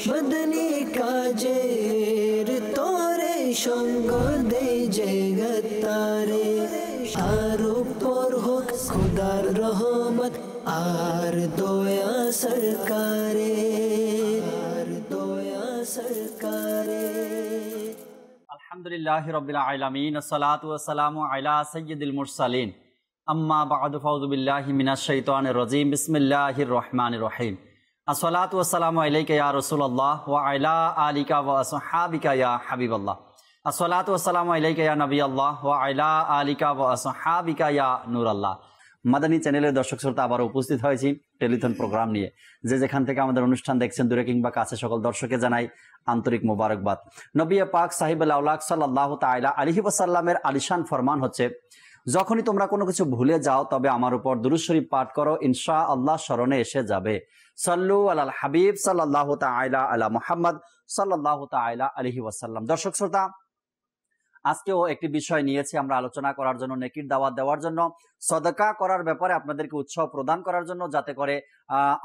মদনী কাজের তোরে সঙ্গ দে জগতারে আর উপর হোক খুদার রহমত আর দয়া সরকারে আলহামদুলিল্লাহি রাব্বিল আলামিন আসসালাতু ওয়াসসালামু আলা সাইয়্যিদিল মুরসালিন আম্মা বা'দু ফাউযু বিল্লাহি মিনাশ শাইতানির রাজীম বিসমিল্লাহির রহমানির রহিম আসসালাতু ওয়াসসালামু আলাইকা ইয়া রাসূলুল্লাহ ওয়া আলা আলিকা ওয়া আসহাবিকা ইয়া হাবিবাল্লাহ আসসালাতু ওয়াসসালামু আলাইকা ইয়া নবিয়াল্লাহ ওয়া আলা আলিকা ওয়া আসহাবিকা ইয়া নূরাল্লাহ। মাদানী চ্যানেলের দর্শক শ্রোতা আবার উপস্থিত হয়েছি টেলিথন প্রোগ্রাম নিয়ে। যে যেখান থেকে আমাদের অনুষ্ঠান দেখছেন দূরে কিংবা কাছে সকল দর্শকে জানাই আন্তরিক মোবারকবাদ। নবী পাক সাহিবুল আওলাদ সাল্লাল্লাহু তাআলা আলাইহি ওয়াসাল্লামের আলিশান ফরমান হচ্ছে, যখনই তোমরা কোনো কিছু ভুলে যাও তবে আমার উপর দুরূদ শরীফ পাঠ করো, ইনশাআল্লাহ স্মরণে এসে যাবে। সাল্লু আলাল হাবিব সাল্লাল্লাহু তাআলা আলা মুহাম্মদ সাল্লাল্লাহু তাআলা আলাইহি ওয়াসাল্লাম। দর্শক শ্রোতা, আজকেও একটি বিষয় নিয়েছি আমরা আলোচনা করার জন্য, নেকির দাওয়াত দেওয়ার জন্য, সদকা করার ব্যাপারে আপনাদেরকে উৎসাহ প্রদান করার জন্য, যাতে করে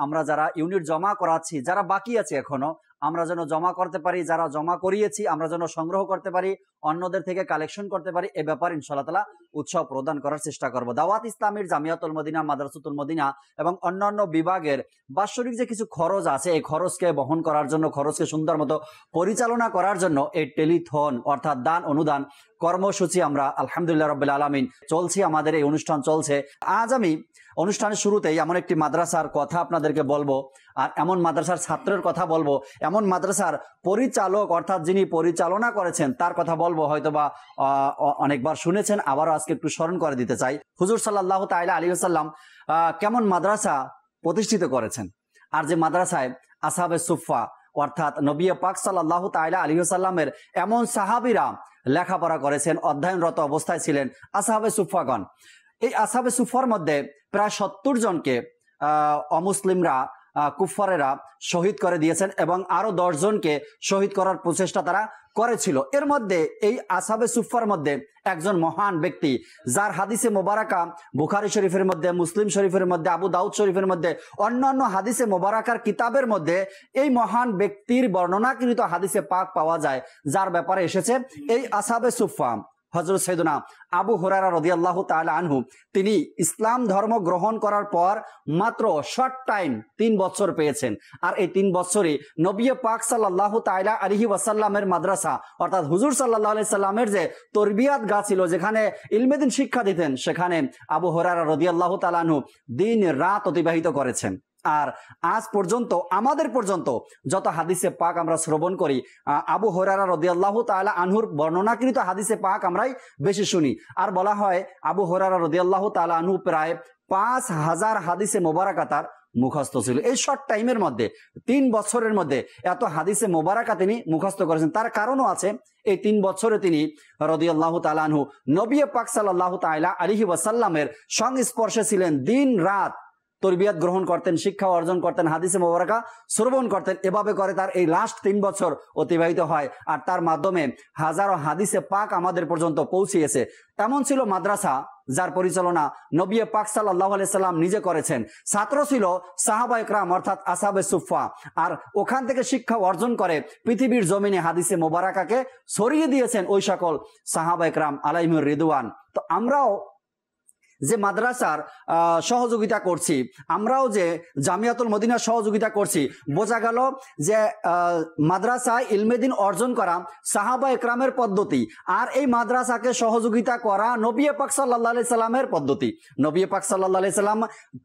আমরা যারা ইউনিট জমা করাচ্ছি, যারা বাকি আছে এখনো, আমরা যেন জমা করতে পারি, যারা জমা করিয়েছি আমরা যেন সংগ্রহ করতে পারি, অন্যদের থেকে কালেকশন করতে পারি। এ ব্যাপারে ইনশাআল্লাহ তাআলা উৎসাহ প্রদান করার চেষ্টা করব। দাওয়াত ইসলামীর জামিয়াতুল মদিনা, মাদ্রাসাতুল মদিনা এবং অন্যান্য বিভাগের বাৎসরিক যে কিছু খরচ আছে, এই খরচকে বহন করার জন্য, খরচকে সুন্দর মতো পরিচালনা করার জন্য এই টেলিথন অর্থাৎ দান অনুদান কর্মসূচি আমরা আলহামদুলিল্লাহ রাব্বিল আলামিন চলছে, আমাদের এই অনুষ্ঠান চলছে। আজ আমি অনুষ্ঠানের শুরুতেই এমন একটি মাদ্রাসার কথা আপনাদেরকে বলবো, আর এমন মাদ্রাসার ছাত্রের কথা বলবো, এমন মাদ্রাসার পরিচালক অর্থাৎ যিনি পরিচালনা করেছেন তার কথা বলবো। হয়তোবা অনেকবার শুনেছেন, আবারও আজকে একটু স্মরণ করে দিতে চাই। হুজুর সাল্লাল্লাহু তাআলা আলাইহি ওয়াসাল্লাম কেমন মাদ্রাসা প্রতিষ্ঠিত করেছেন, আর যে মাদ্রাসায় আসহাবে সুফফা অর্থাৎ নবী পাক সাল্লাল্লাহু তাআলা আলাইহি ওয়াসাল্লামের এমন সাহাবীরা লেখাপড়া করেছেন, অধ্যয়নরত অবস্থায় ছিলেন আসহাবে সুফফাগণ। এই আসহাবে সুফফার মধ্যে প্রায় 70 জনকে অমুসলিমরা, কুফারেরা শহীদ করে দিয়েছেন এবং আরো 10 জনকে শহীদ করার প্রচেষ্টা তারা করেছিল। এর মধ্যে এই আসহাবে সুফফার মধ্যে একজন মহান ব্যক্তি, যার হাদিসে মোবারকা বুখারী শরীফের মধ্যে, মুসলিম শরীফের মধ্যে, আবু দাউদ শরীফের মধ্যে, অন্যান্য হাদিসে মোবারকার কিতাবের মধ্যে এই মহান ব্যক্তির বর্ণনাকৃত হাদিসে পাক পাওয়া যায়, যার ব্যাপারে এসেছে এই আসহাবে সুফফা। হযরত সাইয়েদনা আবু হুরায়রা রাদিয়াল্লাহু তাআলা আনহু, তিনি ইসলাম ধর্ম গ্রহণ করার পর মাত্র শর্ট টাইম 3 বছর পেয়েছেন। আর এই 3 বছরে নবী পাক সাল্লাল্লাহু তাআলা আলাইহি ওয়াসাল্লামের মাদ্রাসা অর্থাৎ হুজুর সাল্লাল্লাহু আলাইহি সাল্লামের যে তরবিয়াত গা ছিল, যেখানে ইলমে দিন শিক্ষা দিতেন, সেখানে আবু হুরায়রা রাদিয়াল্লাহু তাআলা আনহু দিন রাত অতিবাহিত করেছেন। আর আজ পর্যন্ত আমাদের পর্যন্ত যত হাদিসে পাক আমরা শ্রবণ করি, আবু হুরায়রা রাদিয়াল্লাহু তাআলা আনহুর বর্ণনাকৃত হাদিসে পাক আমরাই বেশি শুনি। আর বলা হয় আবু হুরায়রা রাদিয়াল্লাহু তাআলা আনহু প্রায় 5000 হাদিসে মোবারকা তার মুখস্থ ছিল। এই শর্ট টাইমের মধ্যে 3 বছরের মধ্যে এত হাদিসে মোবারকা তিনি মুখস্থ করেছেন। তার কারণও আছে, এই 3 বছরে তিনি রাদিয়াল্লাহু তাআলা আনহু নবী পাক সাল্লাল্লাহু তাআলা আলাইহি ওয়াসাল্লামের সংস্পর্শে ছিলেন, দিন রাত তরবিয়াত গ্রহণ করতেন, শিক্ষা অর্জন করতেন, হাদিসে মোবারকা শ্রবণ করতেন। এভাবে করে তার এই লাস্ট 3 বছর অতিবাহিত হয়, আর তার মাধ্যমে হাজারো হাদিসে পাক আমাদের পর্যন্ত পৌঁছিয়েছে। এমন ছিল মাদ্রাসা যার পরিচালনা নবী পাক সাল্লাল্লাহু আলাইহি সাল্লাম নিজে করেছেন। ছাত্র ছিল সাহাবায়ে কেরাম অর্থাৎ আসহাবে সুফফা, আর ওখান থেকে শিক্ষা অর্জন করে পৃথিবীর জমিনে হাদিসে মোবারকাকে ছড়িয়ে দিয়েছেন ওই সকল সাহাবায়ে কেরাম আলাইহির রিদওয়ান। তো আমরাও যে মাদ্রাসার সহযোগিতা করছি, আমরাও যে জামিয়াতুল মদিনার সহযোগিতা করছি, বোঝা গেল যে মাদ্রাসায় ইলমেদিন অর্জন করা সাহাবা একরামের পদ্ধতি, আর এই মাদ্রাসাকে সহযোগিতা করা নবী পাক সাল্লাল্লাহু আলাইহি সাল্লামের পদ্ধতি। নবী পাক সাল্লাল্লাহু আলাইহি সাল্লাম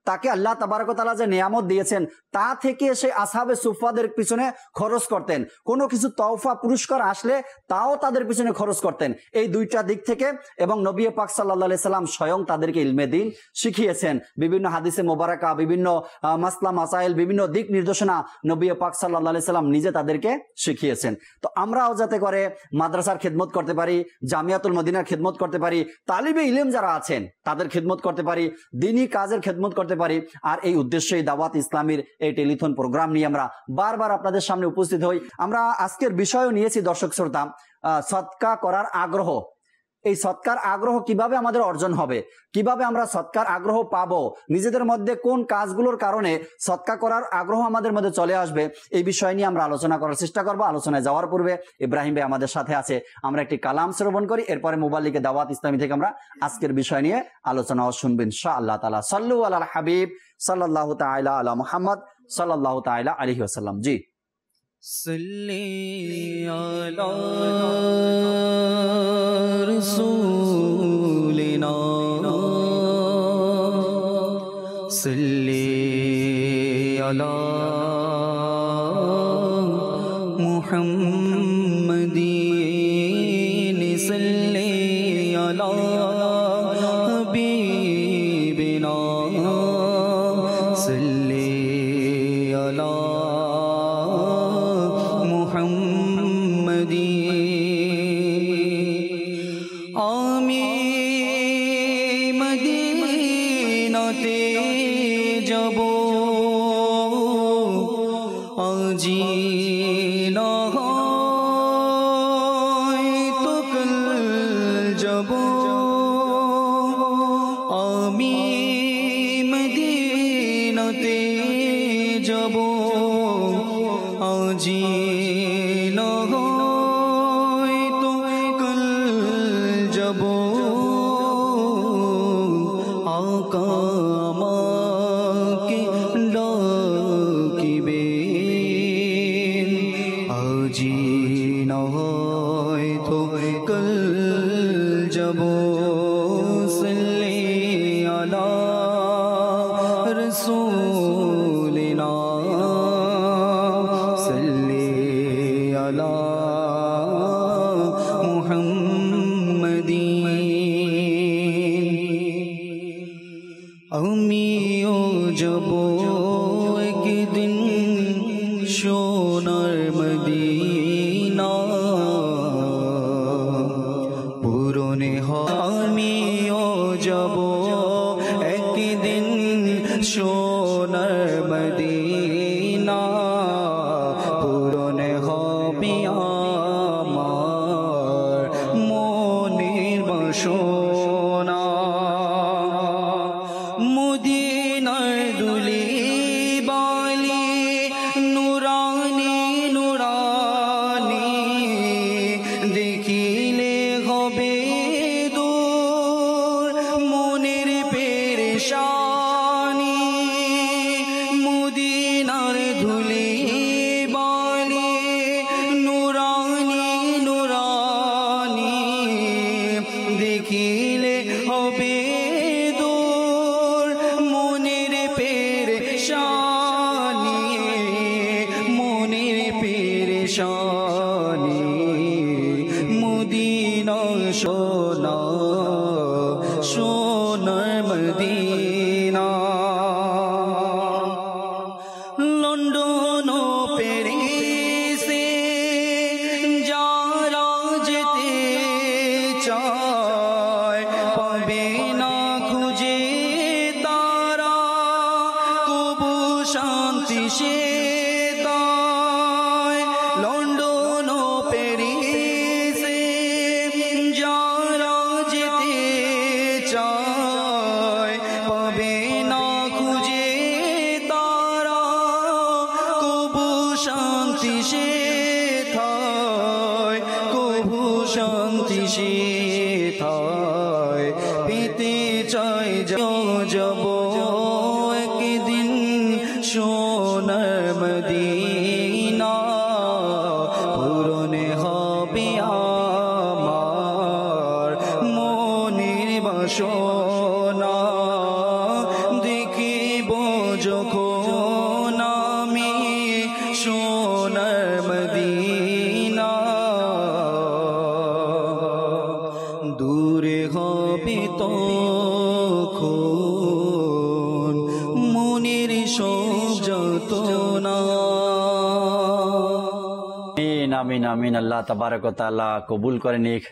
তাকে আল্লাহ তাবারক ওয়া তাআলা যে নিয়ামত দিয়েছেন, তা থেকে সে আসহাবে সুফফাদের পিছনে খরচ করতেন। কোনো কিছু তওফা পুরস্কার আসলে তাও তাদের পিছনে খরচ করতেন। এই দুইটা দিক থেকে, এবং নবী পাক সাল্লাল্লাহু আলাইহি সাল্লাম স্বয়ং তাদেরকে ইলমে দিন শিখিয়েছেন। বিভিন্ন হাদিসে মোবারকা, বিভিন্ন মাসলা মাসাইল, বিভিন্ন দিক নির্দেশনা নবী পাক সাল্লাল্লাহু আলাইহি সাল্লাম নিজে তাদেরকে শিখিয়েছেন। তো আমরাও যাতে করে মাদ্রাসার খেদমত করতে পারি, জামিয়াতুল মদিনার খেদমত করতে পারি, তালিবে ইলম যারা আছেন তাদের খেদমত করতে পারি, দ্বীনি কাজের খেদমত করতে পারি। আর এই উদ্দেশ্যেই দাওয়াত ইসলামীর এই টেলিথন প্রোগ্রাম নিয়ে আমরা বারবার আপনাদের সামনে উপস্থিত হই। আমরা আজকের বিষয়ও নিয়েছি দর্শক শ্রোতা, সদকা করার আগ্রহ। এই সৎকার আগ্রহ কিভাবে আমাদের অর্জন হবে, কিভাবে আমরা সৎকার আগ্রহ পাবো, নিজেদের মধ্যে কোন কাজগুলোর কারণে সৎকার করার আগ্রহ আমাদের মধ্যে চলে আসবে, এই বিষয় নিয়ে আমরা আলোচনা করার চেষ্টা করবো। আলোচনায় যাওয়ার পূর্বে ইব্রাহিম ভাই আমাদের সাথে আছে, আমরা একটি কালাম শ্রবণ করি, এরপরে মুবাল্লিগে দাওয়াত ইসলামী থেকে আমরা আজকের বিষয় নিয়ে আলোচনা শুনবো ইনশাআল্লাহ তাআলা। সাল্লু আলাল হাবিব সাল্লাল্লাহু তাআলা আলা মুহাম্মদ সাল্লাল্লাহু তাআলা আলাইহি ওয়াসাল্লাম। জি सल्ली अला रसूलिना सल्ली अला मुहम्मदीन सल्ली अला हबीबिना सल्ली अला मुहम्मदी। आमी मदीनाते जबो आजी ना तो कल जबो आमी मदीनाते जबो आजी আমিও যাব একদিন সোনার মদিনা পূরণে আমিও যাব একদিন সোনার মদিনা পূরণে হবে আমার মনের বাসনা। মদিনার দুলি বালি নুরানি নুরানি দেখিলে হবে দূর মনের পেরেশানি। মদিনার ধুলি বালি নুরানি নুরানি দেখিলে হবে মদিনা সোনা সোনার মদিনা। লন্ডন প্যারিসে যারা যেতে চায় পাবে না খুঁজে তারা কবু শান্তি সে লন্ডন প্যারিসে যারা যেতে চায় পাবে না খুঁজে তারা কবু শান্তি সে থায় কবু শান্তি সে থায় পেতে চাই যাব একদিন সোনার মদিনা পূরণে হবে আমার মনের বাসনা। দেখিব যখন আমি সোনার মদিনা দূরে হবে তখন মনের সব যন্ত্রণা। আমিন আমিন। আল্লাহ তাবারক ওয়া তাআলা কবুল করে নিক।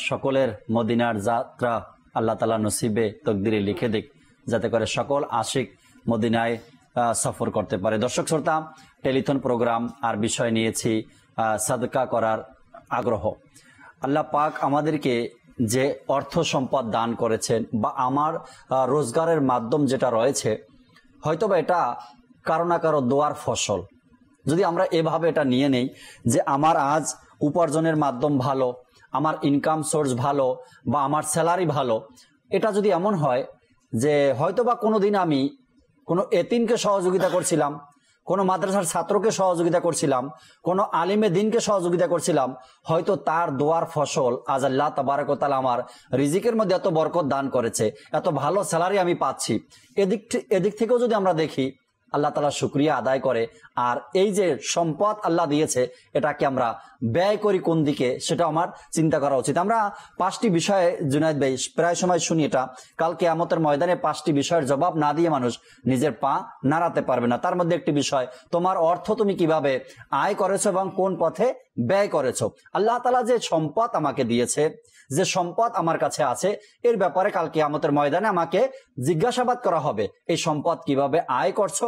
সকলের মদিনার যাত্রা আল্লাহ তাআলা নসিবে তকদিরে লিখে দিক, যাতে করে সকল আশিক মদিনায় সফর করতে পারে। দর্শক শ্রোতা, টেলিথন প্রোগ্রাম আর বিষয় নিয়েছি সাদকা করার আগ্রহ। আল্লাহ পাক আমাদেরকে যে অর্থ সম্পদ দান করেছেন বা আমার রোজগারের মাধ্যম যেটা রয়েছে, হয়তোবা এটা কারো না কারো দোয়ার ফসল। যদি আমরা এভাবে এটা নিয়ে নেই যে আমার আজ উপার্জনের মাধ্যম ভালো, আমার ইনকাম সোর্স ভালো বা আমার স্যালারি ভালো, এটা যদি এমন হয় যে হয়তোবা কোনো দিন আমি কোনো এতিমকে সহযোগিতা করছিলাম, কোনো মাদ্রাসার ছাত্রকে সহযোগিতা করছিলাম, কোনো আলিমে দিনকে সহযোগিতা করছিলাম, হয়তো তার দোয়ার ফসল আজ আল্লাহ তাবারক ওয়া তাআলা আমার রিজিকের মধ্যে এত বরকত দান করেছে, এত ভালো স্যালারি আমি পাচ্ছি। এদিক থেকেও যদি আমরা দেখি, আল্লাহ তাআলা শুকরিয়া আদায় করে। আর এই যে সম্পদ আল্লাহ দিয়েছে, এটাকে আমরা ব্যয় করি কোন দিকে, সেটা আমার চিন্তা করা উচিত। আমরা 5টি বিষয়ে জুনায়েদ ভাই প্রায় সময় শুনি, এটা কাল কিয়ামতের ময়দানে 5টি বিষয়ের জবাব না দিয়ে মানুষ নিজের পা নাড়াতে পারবে না। তার মধ্যে একটি বিষয়, তোমার অর্থ তুমি কিভাবে আয় করেছো এবং কোন পথে ব্যয় করেছো। আল্লাহ তাআলা যে সম্পদ আমাকে দিয়েছে, যে সম্পদ আমার কাছে আছে, এর ব্যাপারে কাল কিয়ামতের ময়দানে আমাকে জিজ্ঞাসাবাদ করা হবে, এই সম্পদ কিভাবে আয় করছো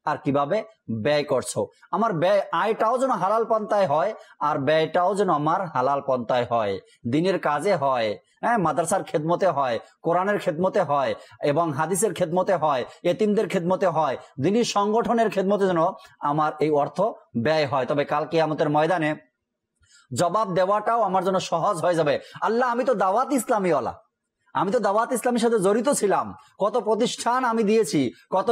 আর কিভাবে ব্যয় করছো। আমার ব্যয় আয়টাও যেন হালাল পন্থায় হয় আর ব্যয়টাও যেন আমার হালাল পন্থায় হয়, দিনের কাজে হয়, হ্যাঁ, মাদ্রাসার খেদমতে হয়, কোরআনের খেদমতে হয় এবং হাদিসের খেদমতে হয়, এতিমদের খেদমতে হয়, দিনী সংগঠনের খেদমতে যেন আমার এই অর্থ ব্যয় হয়। তবে কাল কিয়ামতের ময়দানে জবাব দেওয়াটাও আমার জন্য সহজ হয়ে যাবে। আল্লাহ, আমি তো দাওয়াত ইসলামীওয়ালা, আমি তো দাওয়াত ইসলামের সাথে জড়িত ছিলাম, কত প্রতিষ্ঠান আমি দিয়েছি, কত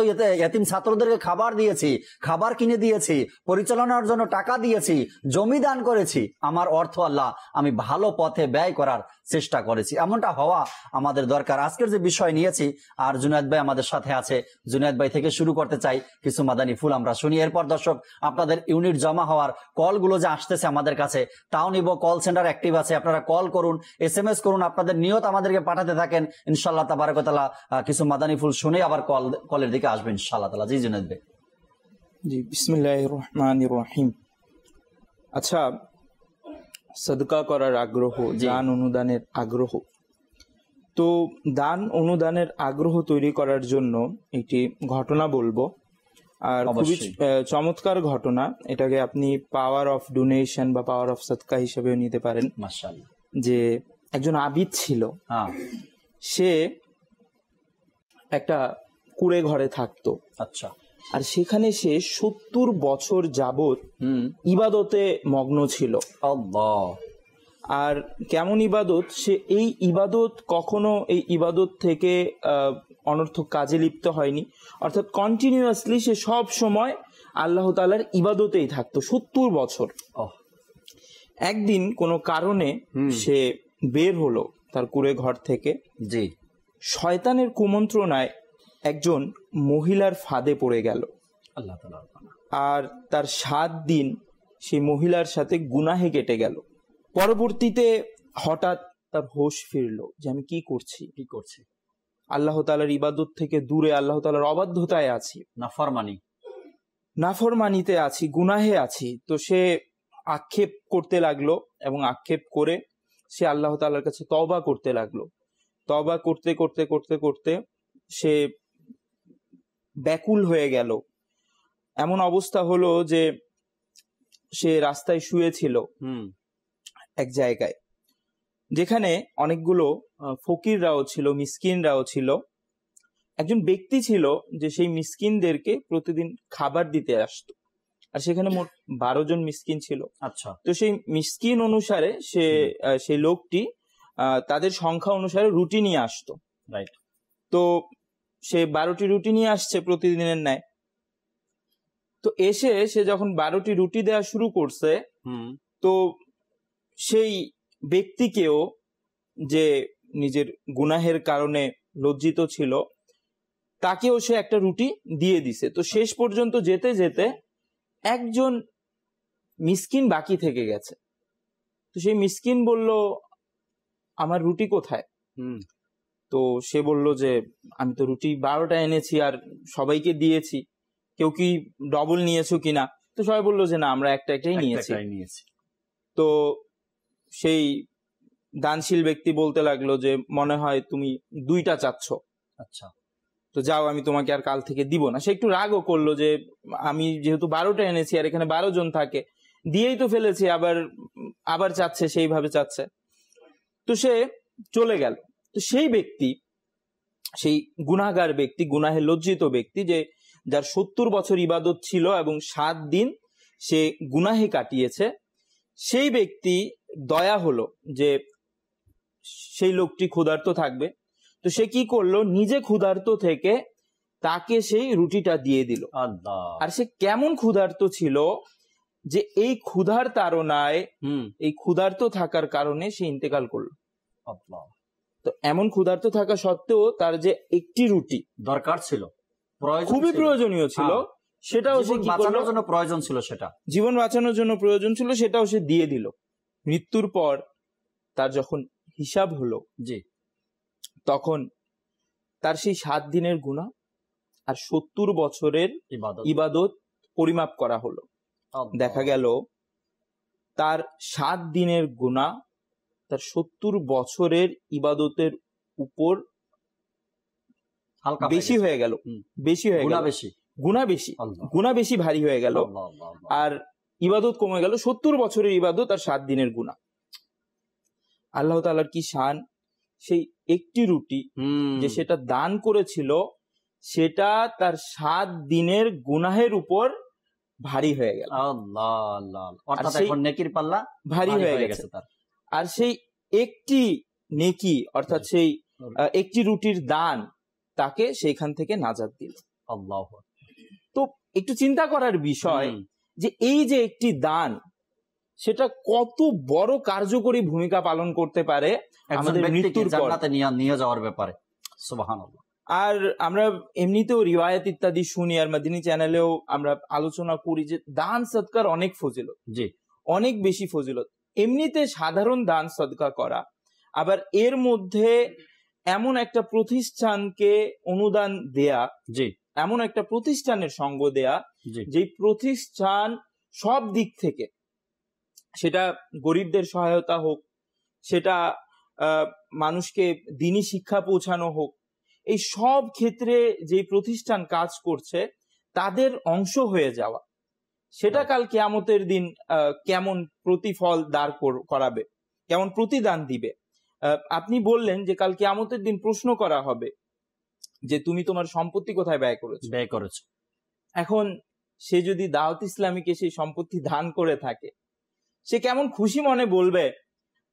এতিম ছাত্রদেরকে খাবার দিয়েছি, খাবার কিনে দিয়েছি, পরিচালনার জন্য টাকা দিয়েছি, জমি দান করেছি, আমার অর্থ আল্লাহ আমি ভালো পথে ব্যয় করার চেষ্টা করেছি। এমনটা হওয়া আমাদের দরকার। আজকের যে বিষয় নিয়েছি, আর জুনায়েদ ভাই আমাদের সাথে আছে, জুনায়েদ ভাই থেকে শুরু করতে চাই, কিছু মাদানী ফুল আমরা শুনি। এরপর দর্শক আপনাদের ইউনিট জমা হওয়ার কলগুলো যে আসতেছে আমাদের কাছে, তাও নিব। কল সেন্টার অ্যাক্টিভ আছে, আপনারা কল করুন, SMS করুন, আপনাদের নিয়ত আমাদেরকে পাঠাতে থাকেন। ইনশাআল্লাহ তাবারক ওয়া তাআলা কিছু মাদানী ফুল শুনে আবার কলের দিকে আসবেন ইনশাআল্লাহ তাআলা। জি জুনায়েদ ভাই। জি, বিসমিল্লাহির রহমানির রহিম। আচ্ছা, সাদকা করার আগ্রহ, দান অনুদানের আগ্রহ, তো দান অনুদানের আগ্রহ তৈরি করার জন্য একটি ঘটনা বলবো, আর খুবই চমৎকার ঘটনা। এটাকে আপনি পাওয়ার অফ ডোনেশন বা পাওয়ার অফ সাদকা হিসেবেও নিতে পারেন। মাশাআল্লাহ। যে একজন আবিদ ছিল, সে একটা কুড়ে ঘরে থাকতো। আচ্ছা। আর সেখানে সে 70 বছর যাবত ইবাদতে মগ্ন ছিল। আর কেমন ইবাদত, সে এই ইবাদত কখনো এই ইবাদত থেকে অনর্থক কাজে লিপ্ত হয়নি, অর্থাৎ কন্টিনিউয়াসলি সে সব সময় আল্লাহ তাআলার ইবাদতেই থাকতো 70 বছর। একদিন কোনো কারণে সে বের হলো তার কুড়ে ঘর থেকে। জি। শয়তানের কুমন্ত্রণায় একজন মহিলার ফাঁদে পড়ে গেল। আল্লাহ তাআলা। আর তার 7 দিন সেই মহিলার সাথে গুনাহে কেটে গেল। পরবর্তীতে হঠাৎ তার হোশ ফিরলো যে আমি কি করছি, আল্লাহ তাআলার ইবাদত থেকে দূরে, আল্লাহ তাআলার অবাধ্যতায় আছি, নাফরমানিতে আছি, গুনাহে আছি। তো সে আক্ষেপ করতে লাগলো এবং আক্ষেপ করে সে আল্লাহ তাআলার কাছে তওবা করতে লাগলো। তওবা করতে করতে করতে করতে সে ব্যাকুল হয়ে গেল। এমন অবস্থা হলো যে সে রাস্তায় শুয়েছিল এক জায়গায়, যেখানে অনেকগুলো ফকিররাও ছিল, মিসকিনরাও ছিল। একজন ব্যক্তি ছিল যে সেই মিসকিনদেরকে প্রতিদিন খাবার দিতে আসতো, আর সেখানে মোট 12 জন মিসকিন ছিল। আচ্ছা। তো সেই মিসকিন অনুসারে সেই লোকটি তাদের সংখ্যা অনুসারে রুটি নিয়ে আসতো। রাইট। তো সে 12টি রুটি নিয়ে আসছে প্রতিদিনের ন্যায়। তো এসে সে যখন 12টি রুটি দেওয়া শুরু করছে, তো সেই ব্যক্তিকেও, যে নিজের গুনাহের কারণে লজ্জিত ছিল, তাকেও সে একটা রুটি দিয়ে দিছে। তো শেষ পর্যন্ত যেতে যেতে একজন মিসকিন বাকি থেকে গেছে। তো সেই মিসকিন বলল, আমার রুটি কোথায়? তো সে বলল যে আমি তো রুটি 12টা এনেছি আর সবাইকে দিয়েছি, কেউ কি ডবল নিয়েছো কিনা? তো সবাই বললো যে না, আমরা একটাই নিয়েছি। তো সেই দানশীল ব্যক্তি বলতে লাগলো যে মনে হয় তুমি 2টা চাচ্ছ। আচ্ছা, তো যাও, আমি তোমাকে আর কাল থেকে দিব না। সে একটু রাগও করলো যে আমি যেহেতু 12টা এনেছি আর এখানে 12 জন থাকে, দিয়েই তো ফেলেছি, আবার চাচ্ছে, সেইভাবে চাচ্ছে। তো সে চলে গেল। তো সেই ব্যক্তি, সেই গুনাহগার ব্যক্তি, গুনাহে লজ্জিত ব্যক্তি, যে যার 70 বছর ইবাদত ছিল এবং 7 দিন সে গুনাহে কাটিয়েছে, সেই ব্যক্তি দয়া হলো যে সেই লোকটি ক্ষুধার্ত থাকবে। তো সে কি করলো, নিজে ক্ষুধার্ত থেকে তাকে সেই রুটিটা দিয়ে দিল। আর সে কেমন ক্ষুধার্ত ছিল যে এই ক্ষুধার তাড়নায়, এই ক্ষুধার্ত থাকার কারণে সে ইন্তেকাল করলো। তো এমন ক্ষুধার্ত থাকা সত্ত্বেও তার যে একটি রুটি দরকার ছিল, খুবই প্রয়োজনীয় ছিল, সেটাও সে কি করলো, প্রয়োজন ছিল, সেটা জীবন বাঁচানোর জন্য প্রয়োজন ছিল, সেটাও সে দিয়ে দিল। মৃত্যুর পর তার যখন হিসাব হলো, জি, তখন তার সেই 7 দিনের গুনাহ আর 70 বছরের ইবাদত পরিমাপ করা হলো। দেখা গেল তার 7 দিনের গুনাহ তার 70 বছরের ইবাদতের উপর বেশি হয়ে গেল, গুনাহ বেশি ভারী হয়ে গেল, আর ইবাদত কমে গেল। 70 বছরের ইবাদত আর 7 দিনের গুনাহ। আল্লাহ তাআলার কি শান! সেই একটি রুটি যে সেটা দান করেছিল, সেটা তার 7 দিনের গুনাহের উপর ভারী হয়ে গেল। নেকির পাল্লা ভারী হয়ে গেছে তার। আর সেই একটি নেকি, অর্থাৎ সেই একটি রুটির দান তাকে সেইখান থেকে নাজাত দিল। তো একটু চিন্তা করার বিষয় যে এই যে একটি দান, সেটা কত বড় কার্যকরী ভূমিকা পালন করতে পারে আমাদের মৃত্যুর পর জান্নাতে নিয়ে যাওয়ার ব্যাপারে। সুবহানাল্লাহ। আর আমরা এমনিতেও রিওয়ায়াত ইত্যাদি শুনি, আর মাদিনী চ্যানেলেও আমরা আলোচনা করি যে দান সদকার অনেক ফজিলত, জি, অনেক বেশি ফজিলত। এমনিতে সাধারণ দান সদকা করা, আবার এর মধ্যে এমন একটা প্রতিষ্ঠানকে অনুদান দেয়া, জি, এমন একটা প্রতিষ্ঠানের সঙ্গ দেয়া যে প্রতিষ্ঠান সব দিক থেকে, সেটা গরিবদের সহায়তা হোক, সেটা মানুষকে দ্বীনি শিক্ষা পৌঁছানো হোক, এই সব ক্ষেত্রে যে প্রতিষ্ঠান কাজ করছে তাদের অংশ হয়ে যাওয়া, সেটা কাল কিয়ামতের দিন কেমন প্রতিফল দাঁড় করাবে, কেমন প্রতিদান দিবে। আপনি বললেন যে কাল কিয়ামতের দিন প্রশ্ন করা হবে যে তুমি তোমার সম্পত্তি কোথায় ব্যয় করেছো। এখন সে যদি দাওয়াত ইসলামীকে সেই সম্পত্তি দান করে থাকে, সে কেমন খুশি মনে বলবে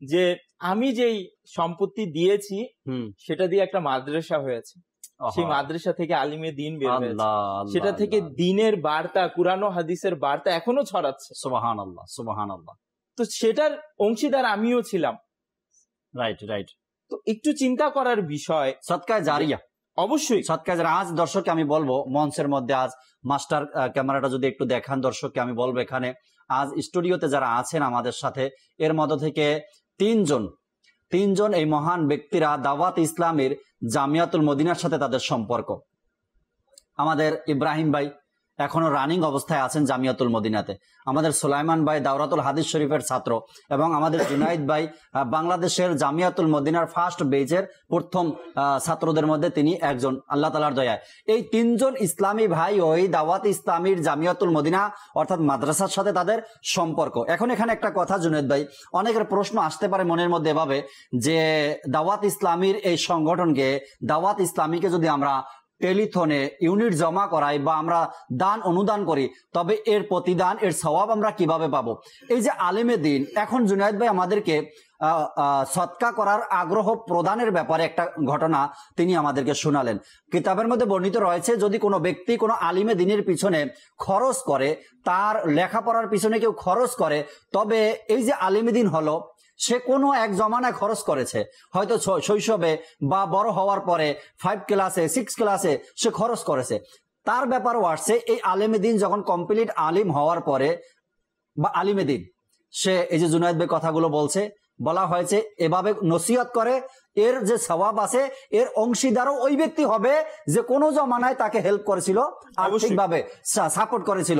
যে আমি যেই সম্পত্তি দিয়েছি সেটা দিয়ে একটা মাদ্রাসা হয়েছে, সেই মাদ্রাসা থেকে আলিমে দ্বীন বের হয়েছে, সেটা থেকে দ্বীনের বার্তা, কুরআন ও হাদিসের বার্তা এখনো ছড়াচ্ছে। সুবহানাল্লাহ, সুবহানাল্লাহ। তো সেটার অংশীদার আমিও ছিলাম। রাইট। তো একটু চিন্তা করার বিষয়, সদকায়ে জারিয়া, অবশ্যই সদকায়ে জারিয়া। আজ দর্শককে আমি বলবো, মঞ্চের মধ্যে আজ মাস্টার ক্যামেরাটা যদি একটু দেখান দর্শককে, আমি বলবো এখানে আজ স্টুডিওতে যারা আছেন আমাদের সাথে, এর মধ্য থেকে তিনজন এই মহান ব্যক্তিরা দাওয়াত ইসলামের জামিয়াতুল মদিনার সাথে তাদের সম্পর্ক। আমাদের ইব্রাহিম ভাই এখনো রানিং অবস্থায় আছেন জামিয়াতুল মদিনাতে, আমাদের সুলাইমান ভাই দাওরাতুল হাদিস শরীফের ছাত্র, এবং আমাদের জুনাইদ ভাই বাংলাদেশের জামিয়াতুল মদিনার ফার্স্ট বেজের প্রথম ছাত্রদের মধ্যে তিনি একজন, আল্লাহ তাআলার দয়ায়। এই 3 জন ইসলামী ভাই ওই দাওয়াত ইসলামীর জামিয়াতুল মদিনা অর্থাৎ মাদ্রাসার সাথে তাদের সম্পর্ক। এখন এখানে একটা কথা জুনাইদ ভাই, অনেকের প্রশ্ন আসতে পারে মনের মধ্যে এভাবে যে দাওয়াত ইসলামীর এই সংগঠনকে, দাওয়াত ইসলামীকে যদি আমরা টেলিথনে ইউনিট জমা করাই বা আমরা দান অনুদান করি, তবে এর প্রতিদান, এর সওয়াব আমরা কিভাবে পাবো? এই যে আলেমে দ্বীন, এখন জুনায়েদ ভাই আমাদেরকে সদকা করার আগ্রহ প্রদানের ব্যাপারে একটা ঘটনা তিনি আমাদেরকে শোনালেন। কিতাবের মধ্যে বর্ণিত রয়েছে, যদি কোনো ব্যক্তি কোনো আলিমে দ্বীনের পিছনে খরচ করে, তার লেখাপড়ার পিছনে কেউ খরচ করে, তবে এই যে আলিমে দ্বীন হলো, সে কোনো এক জমানায় খরচ করেছে, হয়তো শৈশবে বা বড় হওয়ার পরে 5 ক্লাসে 6 ক্লাসে সে খরচ করেছে। তার ব্যাপারও আসছে, এই আলেমে দ্বীন যখন কমপ্লিট আলিম হওয়ার পরে বা আলিমে দ্বীন, সে এই যে জুনায়েদ ভাই কথাগুলো বলছে, বলা হয়েছে এভাবে নসিহত করে, এর যে সওয়াব আছে এর অংশীদারও ওই ব্যক্তি হবে যে কোনো জমানায় তাকে হেল্প করেছিল, আর্থিকভাবে সাপোর্ট করেছিল।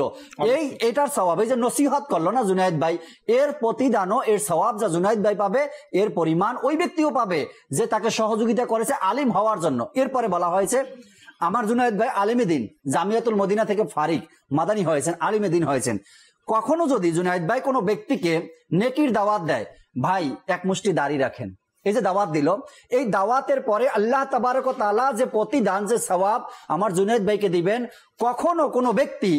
এটার সওয়াব, এই যে নসিহত করলো না জুনায়েদ ভাই, এর প্রতিদানও, এর সওয়াব যা জুনায়েদ ভাই পাবে, এর পরিমাণ ওই ব্যক্তিও পাবে যে তাকে সহযোগিতা করেছে আলিম হওয়ার জন্য। এরপরে বলা হয়েছে, আমার জুনায়েদ ভাই আলিমে দ্বীন জামিয়াতুল মদিনা থেকে ফারিক মাদানী হয়েছেন, আলিমে দ্বীন হয়েছেন। কখনো যদি জুনায়েদ ভাই কোনো ব্যক্তিকে নেকির দাওয়াত দেয়, ভাই এক মুষ্টি দাড়ি রাখেন, এই যে দাওয়াত দিল, এই দাওয়াতের পরে আল্লাহ তাবারক ওয়া তাআলা যে প্রতিদান, যে সওয়াব আমার জুনায়েদ ভাইকে দিবেন, কখনো কোনো ব্যক্তি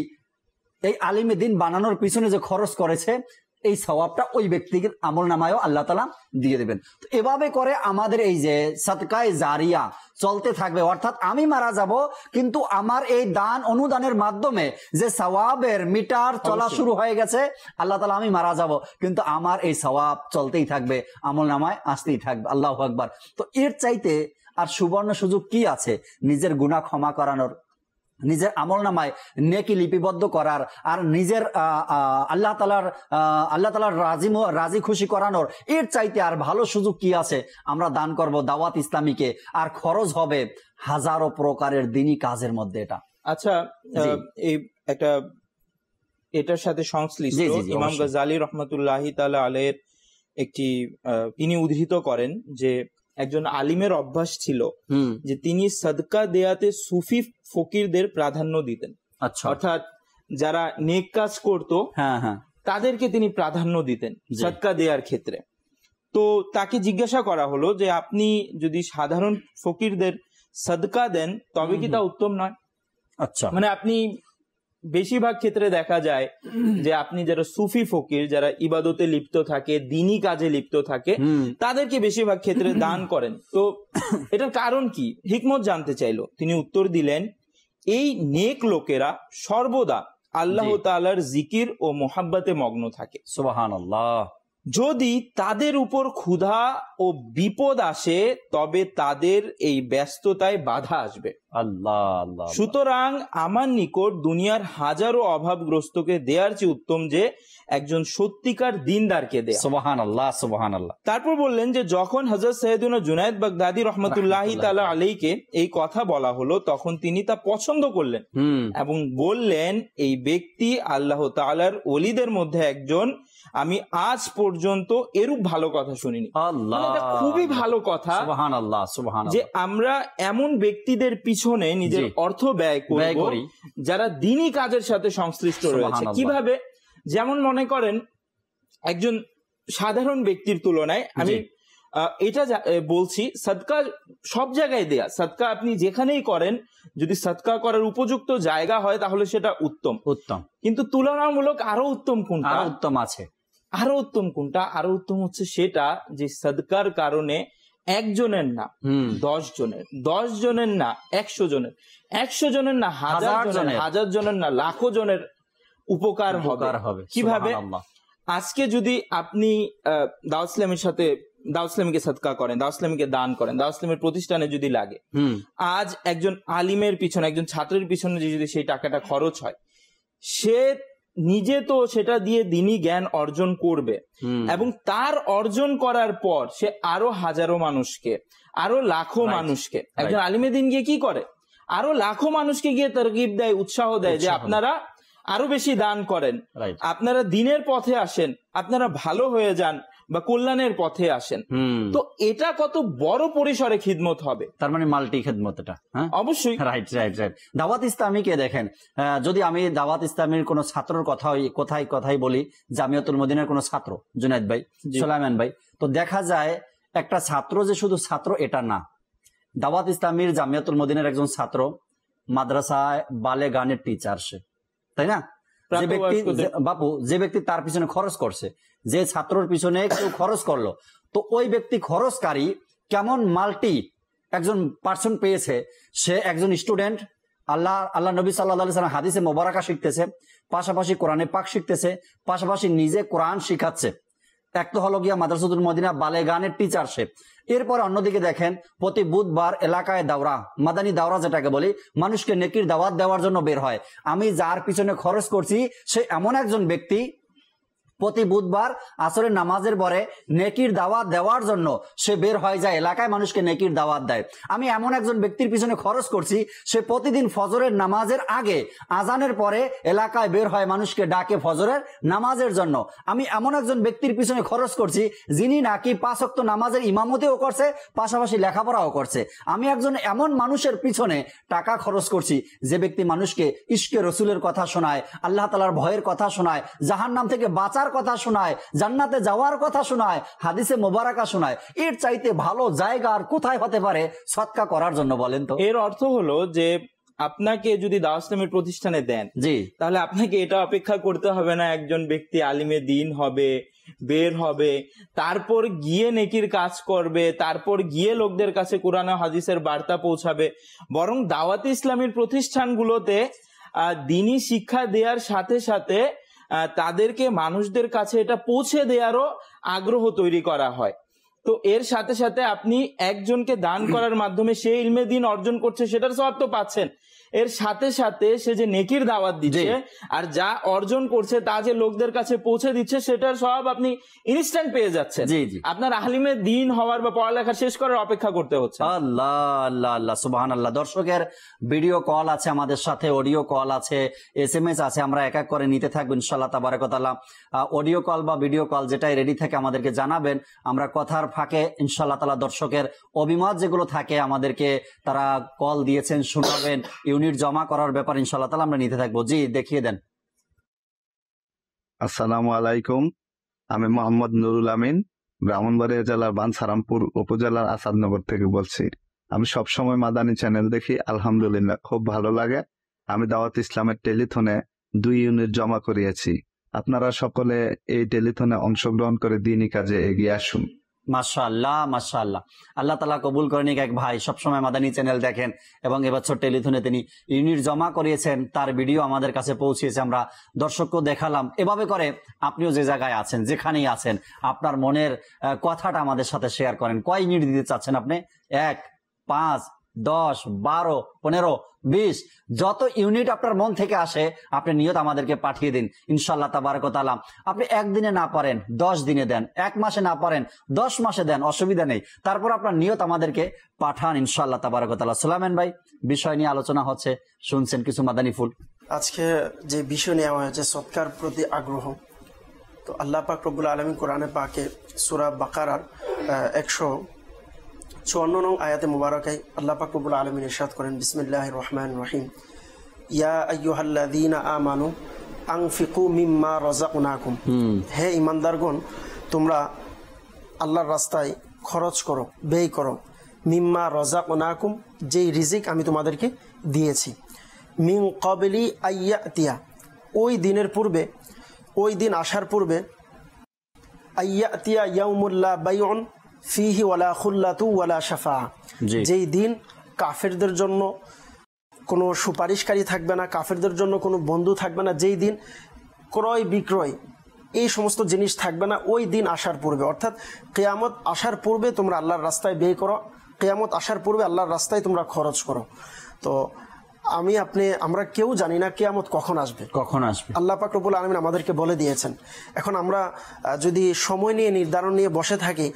এই আলিমে দিন বানানোর পিছনে যে খরচ করেছে এই সওয়াবটা ওই ব্যক্তির আমল নামায়ও আল্লাহ তাআলা দিয়ে দেবেন। তো এভাবে করে আমাদের এই যে সাদকায়ে জারিয়া চলতে থাকবে, অর্থাৎ আমি মারা যাব কিন্তু আমার এই দান অনুদানের মাধ্যমে যে সওয়াবের মিটার চলা শুরু হয়ে গেছে, আল্লাহ তাআলা আমি মারা যাব কিন্তু আমার এই সওয়াব চলতেই থাকবে, আমল নামায় আসতেই থাকবে। আল্লাহু আকবার। তো এর চাইতে আর সুবর্ণ সুযোগ কি আছে নিজের গুনাহ ক্ষমা করানোর, নিজের আমল নামায় নেকি লিপিবদ্ধ করার, আর নিজের আল্লাহ তাআলার রাজি খুশি করানোর? এর চাইতে আর ভালো সুযোগ কি আছে? আমরা দান করব দাওয়াত ইসলামীকে, আর খরচ হবে হাজারো প্রকারের দিনী কাজের মধ্যে। এটা আচ্ছা, এই একটা এটার সাথে সংশ্লিষ্ট ইমাম গাজ্জালী রাহমাতুল্লাহি তাআলা আলাইহির একটি তিনি উদ্ধৃত করেন যে একজন আলিমের অভ্যাস ছিল যে তিনি সাদকা দেয়াতে সুফি ফকিরদের প্রাধান্য দিতেন। আচ্ছা, অর্থাৎ যারা নেক কাজ করতো তাদেরকে তিনি প্রাধান্য দিতেন সাদকা দেয়ার ক্ষেত্রে। তো তাকে জিজ্ঞাসা করা হলো যে আপনি যদি সাধারণ ফকিরদের সাদকা দেন তবে কি তা উত্তম নয়? আচ্ছা, মানে আপনি বেশিরভাগ ক্ষেত্রে দেখা যায় যে আপনি যারা সুফি ফকির, যারা ইবাদতে লিপ্ত থাকে, দিনী কাজে লিপ্ত থাকে, তাদেরকে বেশিরভাগ ক্ষেত্রে দান করেন। তো এটার কারণ কি? হিকমত জানতে চাইলো। তিনি উত্তর দিলেন, এই নেক লোকেরা সর্বদা আল্লাহ তাআলার জিকির ও মোহাব্বতে মগ্ন থাকে। সুবহানাল্লাহ। যদি তাদের উপর ক্ষুধা ও বিপদ আসে তবে তাদের এই ব্যস্ততায় বাধা আসবে। আল্লাহ আল্লাহ। সুতরাং আমার নিকট দুনিয়ার হাজারো অভাবগ্রস্তকে দেওয়ার চেয়ে উত্তম যে একজন সত্যিকার দিনদারকে দেয়া। সুবহানাল্লাহ সুবহানাল্লাহ। তারপর বললেন যে যখন হযরত সৈয়দুনা জুনায়েদ বাগদাদী রাহমাতুল্লাহি তাআলা আলাইহিকে এই কথা বলা হলো তখন তিনি তা পছন্দ করলেন এবং বললেন, এই ব্যক্তি আল্লাহ তাআলার ওলিদের মধ্যে একজন, আমি আজ পর্যন্ত এরূপ ভালো কথা শুনিনি। আল্লাহ, খুবই ভালো কথা। সুবহানাল্লাহ সুবহানাল্লাহ। যে আমরা এমন ব্যক্তিদের পিছনে নিজের অর্থ ব্যয় করি যারা দিনী কাজের সাথে সংশ্লিষ্ট রয়েছে। কিভাবে? যেমন মনে করেন একজন সাধারণ ব্যক্তির তুলনায় আমি এটা বলছি, সাদকা সব জায়গায় দেয়া, সাদকা আপনি যেখানেই করেন যদি সাদকা করার উপযুক্ত জায়গা হয় তাহলে সেটা উত্তম। কিন্তু তুলনামূলক আরো উত্তম কোনটা? উত্তম আছে, আরো উত্তম কোনটা? আরো উত্তম হচ্ছে সেটা যে সাদকার কারণে একজনের না 10 জনের, 10 জনের না 100 জনের, 100 জনের না হাজার জনের, হাজার জনের না লাখো জনের উপকার হবে। কিভাবে? আজকে যদি আপনি দাওয়াত ইসলামের সাথে দাওয়াত ইসলামীকে সাদকা করেন, দাওয়াত ইসলামীকে দান করেন, দাওয়াত ইসলামের প্রতিষ্ঠানে যদি লাগে, আজ একজন আলিমের পিছনে, একজন ছাত্রের পিছনে যদি সেই টাকাটা খরচ হয়, সে নিজে তো সেটা দিয়ে দিনী জ্ঞান অর্জন করবে এবং তার অর্জন করার পর সে আরো হাজারো মানুষকে, আরো লাখো মানুষকে, একজন আলিমে দিন গিয়ে কি করে? আরো লাখো মানুষকে গিয়ে তারগিব দেয়, উৎসাহ দেয় যে আপনারা আরো বেশি দান করেন, আপনারা দিনের পথে আসেন, আপনারা ভালো হয়ে যান বা কল্যাণের পথে আসেন। তো এটা কত বড় পরিসরে খিদমত হবে, তার মানে মাল্টি খিদমত এটা। অবশ্যই। Right right right. দাওয়াত ইসলামীকে দেখেন, যদি আমি দাওয়াত ইসলামীর কোন ছাত্রের কথাই বলি, জামিয়াতুল মদিনার কোন ছাত্র জুনায়েদ ভাই, সুলাইমান ভাই, তো দেখা যায় একটা ছাত্র যে শুধু ছাত্র এটা না, দাওয়াত ইসলামীর জামিয়াতুল মদিনার একজন ছাত্র, মাদ্রাসায় বালে গানের টিচার সে, তাই না? যে ব্যক্তি বাপু, যে ব্যক্তি তার পিছনে খরচ করছে, যে ছাত্রর পিছনে কেউ খরচ করলো, তো ওই ব্যক্তি খরচকারী কেমন মাল্টি একজন পার্সন পেয়েছে। সে একজন স্টুডেন্ট, আল্লাহ নবী সাল্লাল্লাহু আলাইহি ওয়াসাল্লাম হাদিসে মোবারকা শিখতেছে, পাশাপাশি কোরআনে পাক শিখতেছে, পাশাপাশি নিজে কোরআন শিখাচ্ছে। এক তো হলো গিয়া মাদ্রাসাতুল মদিনা বালে গানের টিচার সে। এরপর অন্যদিকে দেখেন প্রতি বুধবার এলাকায় দাওরা, মাদানী দাওরা যেটাকে বলি, মানুষকে নেকির দাওয়াত দেওয়ার জন্য বের হয়। আমি যার পিছনে খরচ করছি সে এমন একজন ব্যক্তি, প্রতি বুধবার আসরের নামাজের পরে নেকির দাওয়াত দেওয়ার জন্য সে বের হয়ে যায়, এলাকায় মানুষকে নেকির দাওয়াত দেয়। আমি এমন একজন ব্যক্তির পিছনে খরচ করছি, সে প্রতিদিন ফজরের নামাজের আগে আজানের পরে এলাকায় বের হয় মানুষকে ডাকে ফজরের নামাজের জন্য। আমি এমন একজন ব্যক্তির পিছনে খরচ করছি যিনি নাকি 5 ওয়াক্ত নামাজের ইমামতিও করছে, পাশাপাশি লেখাপড়াও করছে। আমি একজন এমন মানুষের পিছনে টাকা খরচ করছি যে ব্যক্তি মানুষকে ইশকে রসুলের কথা শোনায়, আল্লাহ তাআলার ভয়ের কথা শোনায়, জাহান্নাম থেকে বাঁচার কথা শোনায়, জান্নাতে যাওয়ার কথা শোনায়, হাদিসে মোবারকা শোনায়, এর চাইতে ভালো জায়গা আর কোথায় হতে পারে সদকা করার জন্য বলেন তো? এর অর্থ হলো যে আপনাকে যদি দাওয়াত ইসলামের প্রতিষ্ঠানে দেন, জি, তাহলে আপনাকে এটা অপেক্ষা করতে হবে না একজন ব্যক্তি আলিমে দিন হবে, বের হবে, তারপর গিয়ে নেকির কাজ করবে, তারপর গিয়ে লোকদের কাছে কোরআন ও হাদিসের বার্তা পৌঁছাবে। বরং দাওয়াতে ইসলামের প্রতিষ্ঠানগুলোতে দ্বীনি শিক্ষা দেওয়ার সাথে সাথে তাদেরকে মানুষদের কাছে এটা পৌঁছে দেওয়ারও আগ্রহ তৈরি করা হয়। তো এর সাথে সাথে আপনি একজনকে দান করার মাধ্যমে সে ইলমে দিন অর্জন করছে, সেটার সওয়াব তো পাচ্ছেন। এর সাথে সাথে সে যে নেকির দাওয়াত দিচ্ছে আর যা অর্জন করছে তা যে লোকদের কাছে পৌঁছে দিচ্ছে, সেটার সওয়াব আপনি ইনস্ট্যান্ট পেয়ে যাচ্ছেন। আপনার আলিমে দিন হওয়ার বা পড়ালেখা শেষ করার অপেক্ষা করতে হচ্ছে। আল্লাহ আল্লাহ আল্লাহ, সুবহানাল্লাহ। দর্শকের ভিডিও কল আছে আমাদের সাথে, অডিও কল আছে, SMS আছে, আমরা এক এক করে নিতে থাকবো ইনশাআল্লাহ তাবারাক ওয়া তাআলা। অডিও কল বা ভিডিও কল যেটাই রেডি থাকে আমাদেরকে জানাবেন। আমরা কথার ফাঁকে ইনশাআল্লাহ তাআলা দর্শকের অভিমত যেগুলো থাকে আমাদেরকে তারা কল দিয়েছেন শোনাবেন, ইউনিট জমা করার ব্যাপার ইনশাআল্লাহ তাআলা আমরা নিতে থাকবো। জি, দেখিয়ে দেন। আসসালামু আলাইকুম, আমি মোহাম্মদ নুরুল আমিন, ব্রাহ্মণবাড়িয়া জেলার বানসারামপুর উপজেলার আসাদনগর থেকে বলছি। আমি সবসময় মাদানী চ্যানেল দেখি, আলহামদুলিল্লাহ খুব ভালো লাগে। আমি দাওয়াত ইসলামের টেলিথনে 2 ইউনিট জমা করিয়েছি। আপনারা সকলে এই টেলিথনে অংশগ্রহণ করে দ্বীনি কাজে এগিয়ে আসুন। মাশাআল্লাহ মাশাআল্লাহ, আল্লাহ তাআলা কবুল করেন। এক ভাই সবসময় মাদানী চ্যানেল দেখেন এবং এবছর টেলিথনে তিনি ইউনিট জমা করিয়েছেন, তার ভিডিও আমাদের কাছে পৌঁছেছে, আমরা দর্শককে দেখালাম। এভাবে করে আপনিও যে জায়গায় আছেন, যেখানেই আছেন, আপনার মনের কথাটা আমাদের সাথে শেয়ার করেন। কয় ইউনিট দিতে চাচ্ছেন আপনি? 1, 5, 10, 12, 15, 20, যত ইউনিট আপনার মন থেকে আসে আপনি নিয়ত আমাদেরকে পাঠিয়ে দিন ইনশাআল্লাহ তাবারাক ওয়া তাআলা। আপনি একদিনে না পারেন 10 দিনে দেন, 1 মাসে না পারেন 10 মাসে দেন, অসুবিধা নেই। তারপর আপনার নিয়ত আমাদেরকে পাঠান ইনশাআল্লাহ তাবারাক ওয়া তাআলা। সুলাইমান ভাই, বিষয় নিয়ে আলোচনা হচ্ছে, শুনছেন কিছু মাদানী ফুল। আজকে যে বিষয় নেওয়া হয়েছে সদকার প্রতি আগ্রহ, তো আল্লাহ পাক রব্বুল আলামিন কোরআনে পাকে সূরা বাকারার 154 নং আয়াতে মুবারাকায় আল্লাহ পাক রব্বুল আলামিন ইরশাদ করেন, বিসমিল্লাহির রহমানির রহিম, ইয়া আইয়ুহাল্লাযীনা আমানু আনফিকু মিম্মা রাযাকনাকুম। হে ঈমানদারগণ, তোমরা আল্লাহর রাস্তায় খরচ করো, ব্যয় করো। মিম্মা রাযাকনাকুম, যেই রিজিক আমি তোমাদেরকে দিয়েছি। মিন ক্বাবলি আইয়াতিয়া, ওই দিনের পূর্বে, ওই দিন আসার পূর্বে। আইয়াতিয়া ইয়াউমুল লা বাইউন ফিহি ওয়ালা খুল্লাতু ওয়ালা শাফাআ, যেই দিন কাফেরদের জন্য কোনো সুপারিশকারী থাকবে না, কাফেরদের জন্য কোনো বন্ধু থাকবে না, যেই দিন ক্রয় বিক্রয় এই সমস্ত জিনিস থাকবে না, ওই দিন আসার পূর্বে, অর্থাৎ কিয়ামত আসার পূর্বে তোমরা আল্লাহর রাস্তায় ব্যয় করো, কিয়ামত আসার পূর্বে আল্লাহর রাস্তায় তোমরা খরচ করো। তো আমরা কেউ জানি না কিয়ামত কখন আসবে। আল্লাহ পাক রব্বুল আলামিন আমাদেরকে বলে দিয়েছেন। এখন আমরা যদি সময় নিয়ে নির্ধারণ নিয়ে বসে থাকি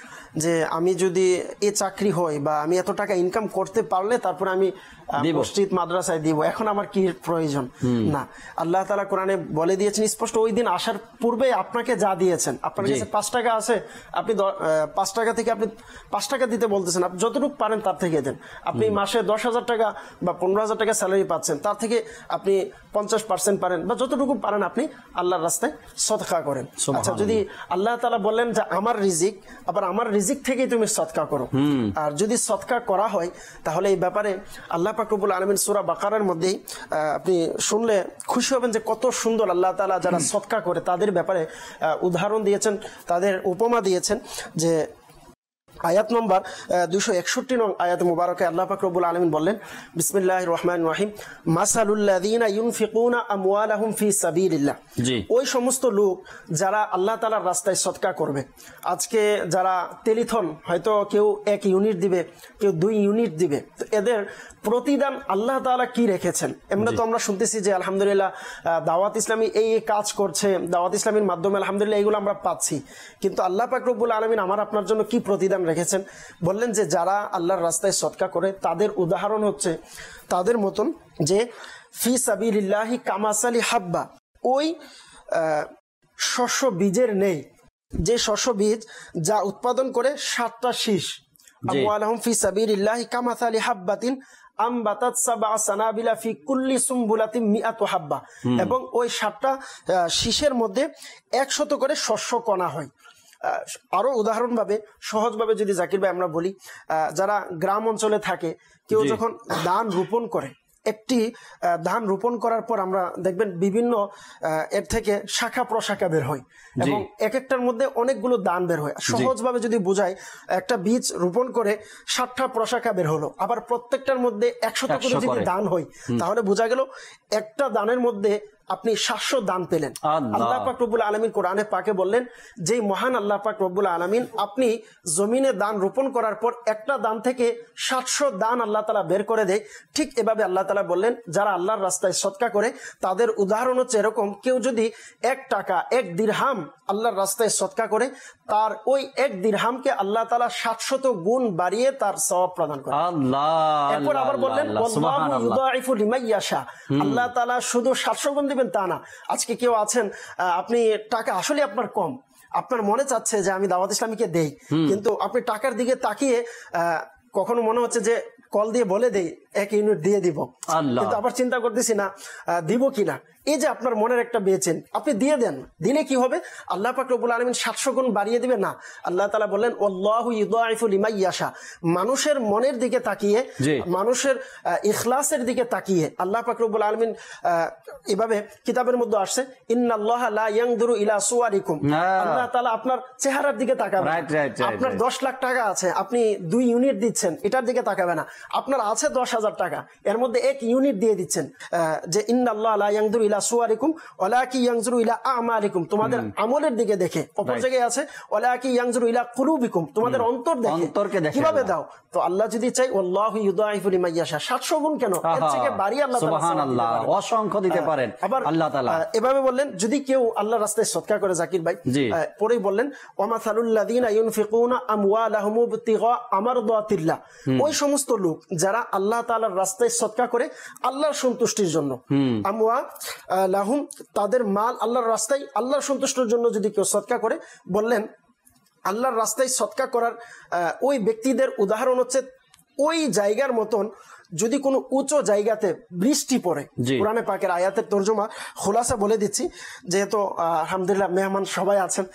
যে আমি যদি এই চাকরি হয় বা আমি এত টাকা ইনকাম করতে পারলে তারপরে আমি মসজিদ মাদ্রাসায় দিব, এখন আমার কি প্রয়োজন, না। আল্লাহ তাআলা কোরআনে বলে দিয়েছেন স্পষ্ট, ওই দিন আসার পূর্বে আপনাকে যা দিয়েছেন, আপনার কাছে 5 টাকা আছে, আপনি 5 টাকা থেকে আপনি 5 টাকা দিতে বলতেছেন, আপনি যতটুকু পারেন তার থেকে দেন। আপনি মাসে 10,000 টাকা বা 15,000 টাকা স্যালারি পাচ্ছেন, তার থেকে আপনি 50% পারেন বা যতটুকু পারেন আপনি আল্লাহর রাস্তায় সদকা করেন। আচ্ছা, যদি আল্লাহ তাআলা বললেন যে আমার রিজিক, আবার আমার রিজিক থেকেই তুমি সদকা করো, আর যদি সদকা করা হয় তাহলে এই ব্যাপারে আল্লাহ পাক রব্বুল আলামিন সূরা বাকারার মধ্যেই আপনি শুনলে খুশি হবেন যে কত সুন্দর আল্লাহ তাআলা যারা সদকা করে তাদের ব্যাপারে উদাহরণ দিয়েছেন, তাদের উপমা দিয়েছেন। যে আয়াত নম্বর 261 নং আয়াত মুবারকে আল্লাহ পাক রব্বুল আলামিন বললেন, বিসমিল্লাহির রহমানির রহিম, মাসালুল্লাযীনা ইউনফিকুনা আমওয়ালাহুম ফি সাবিলিল্লাহ। ওই সমস্ত লোক যারা আল্লাহ তাআলার রাস্তায় সদকা করবে। আজকে যারা টেলিথন হয়তো কেউ 1 ইউনিট দিবে, কেউ 2 ইউনিট দিবে, তো এদের প্রতিদান আল্লাহ তাআলা কি রেখেছেন? এমনি তো আমরা শুনতেছি যে আলহামদুলিল্লাহ দাওয়াত ইসলামী এই কাজ করছে, দাওয়াত ইসলামীর মাধ্যমে আলহামদুলিল্লাহ এইগুলো আমরা পাচ্ছি, কিন্তু আল্লাহ পাক রব্বুল আলামিন আমার আপনার জন্য কি প্রতিদান রেখেছেন? বললেন যে যারা আল্লাহর রাস্তায় সদকা করে তাদের উদাহরণ হচ্ছে তাদের মতন যে ফি সাবিলিল্লাহি কামাসালি হাব্বা, ওই শস্য বীজের নেই, যে শস্য বীজ যা উৎপাদন করে 7টা শীষ। আমওয়ালাহুম ফি সাবিলিল্লাহি কামাসালি হাব্বাতিন আমবাতাত সাবআ সানাবিলা ফি কুল্লি সুমবুলাতিন মিআতু হাব্বা, এবং ওই 7টা শীষের মধ্যে 100 করে শস্য কণা হয়। আরো উদাহরণ ভাবে সহজভাবে যদি জাকির ভাই আমরা বলি, যারা গ্রাম অঞ্চলে থাকে, কেউ যখন ধান রোপণ করে, একটি ধান রোপণ করার পর আমরা দেখবেন বিভিন্ন এর থেকে শাখা প্রশাখা বের হয় এবং এক একটার মধ্যে অনেকগুলো দান বের হয়। সহজভাবে যদি বোঝাই, একটা বীজ রোপণ করে 7টা প্রশাখা বের হলো, আবার প্রত্যেকটার মধ্যে 100 করে যদি দান হয়, তাহলে বোঝা গেল একটা দানের মধ্যে আপনি 700 দান পেলেন। আল্লাহ পাক রব্বুল আলামিন কোরআনে পাকে বললেন, যে মহান আল্লাহ পাক রব্বুল আলামিন আপনি জমিনে দান রোপণ করার পর একটা দান থেকে 700 দান আল্লাহ তাআলা বের করে দেয়। ঠিক এভাবে আল্লাহ তাআলা বললেন, যারা আল্লাহর রাস্তায় সদকা করে তাদের উদাহরণ হচ্ছে এরকম, কেউ যদি 1 টাকা 1 দিরহাম আল্লাহর রাস্তায় সদকা করে, তার ওই 1 দিরহামকে আল্লাহ তাআলা 700 গুণ বাড়িয়ে তার সওয়াব প্রদান করে। এরপর আবার বললেন, ওয়াল্লাহু ইউদাইফু লিমান ইয়াশা, আল্লাহ তাআলা শুধু 700 গুণ দিবেন তা না। আজকে কেউ আছেন, আপনি টাকা আসলে আপনার কম, আপনার মনে চাচ্ছে যে আমি দাওয়াত ইসলামীকে দেই, কিন্তু আপনি টাকার দিকে তাকিয়ে কখনো মনে হচ্ছে যে কল দিয়ে বলে দেই 1 ইউনিট দিয়ে দিব, কিন্তু আবার চিন্তা করতেছি না দিব কিনা। এই যে আপনার মনের একটা বেচেন, আপনি দিয়ে দেন, দিলে কি হবে? আল্লাহ পাক রব্বুল আলামিন 700 গুণ বাড়িয়ে দিবে না। আল্লাহ তাআলা বললেন, আল্লাহু ইউদাইফু লিমান ইয়াশা, মানুষের মনের দিকে তাকিয়ে, মানুষের ইখলাসের দিকে তাকিয়ে আল্লাহ পাক রব্বুল আলামিন এভাবে কিতাবের মধ্যে আসছে, ইন্নাল্লাহা লা ইয়ানজুরু ইলা সুওয়ারিকুম, আল্লাহ তাআলা আপনার চেহারার দিকে তাকাবে। আপনার 10 লাখ টাকা আছে, আপনি 2 ইউনিট দিচ্ছেন, এটার দিকে তাকাবে না। আপনার আছে 10,000 টাকা, এর মধ্যে 1 ইউনিট দিয়ে দিচ্ছেন, যে ইন্নাল্লাহা লা ইয়ানজুরু ইলা সুওয়ারিকুম ওয়ালাকি ইয়ানজুরু ইলা আমালিকুম, তোমাদের আমলের দিকে দেখে। অপর জায়গায় আছে ওয়ালাকি ইয়ানজুরু ইলা কুলুবিকুম, তোমাদের অন্তর দেখে। কিভাবে দাও? তো আল্লাহ যদি চাই, আল্লাহু ইউদাইফু লিমান ইয়াশা, 700 গুণ কেন, এর থেকে বাড়িয়ে আল্লাহ তাআলা সুবহানাল্লাহ অসংখ্য দিতে পারেন আল্লাহ তাআলা। এভাবে বললেন, যদি কেউ আল্লাহর রাস্তায় সদকা করে, জাকির ভাই পরেই বললেন, ওয়ামাসালুল লাযিনা ইউনফিকুনা আমওয়ালাহুম ইবতিগা আমারদাতিল্লাহ, ওই সমস্ত লোক যারা আল্লাহ তাআলার রাস্তায় সদকা করে আল্লাহর সন্তুষ্টির জন্য, লাহুম, তাদের মাল আল্লাহর রাস্তায় আল্লাহর সন্তুষ্টির জন্য যদি কেউ সদকা করে, বললেন আল্লাহর রাস্তায় সদকা করার ওই ব্যক্তিদের উদাহরণ হচ্ছে ওই জায়গার মতন যদি কোনো উঁচু জায়গাতে বৃষ্টি পড়ে। কোরআনে পাকের আয়াতের তর্জমা খোলাসা বলে দিচ্ছি, যেহেতু আলহামদুলিল্লাহ মেহমান সবাই আছেন।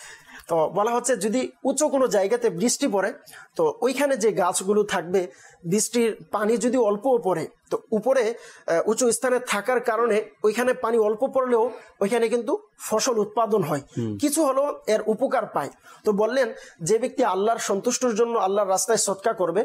তো বলা হচ্ছে, যদি উঁচু কোনো জায়গাতে বৃষ্টি পড়ে, তো ওইখানে যে গাছগুলো থাকবে, বৃষ্টির পানি যদি অল্প পড়ে, তো উপরে উঁচু স্থানে থাকার কারণে ওইখানে পানি অল্প পড়লেও ওইখানে কিন্তু ফসল উৎপাদন হয়, কিছু হলো এর উপকার পায়। তো বললেন, যে ব্যক্তি আল্লাহর সন্তুষ্টির জন্য আল্লাহর রাস্তায় সদকা করবে,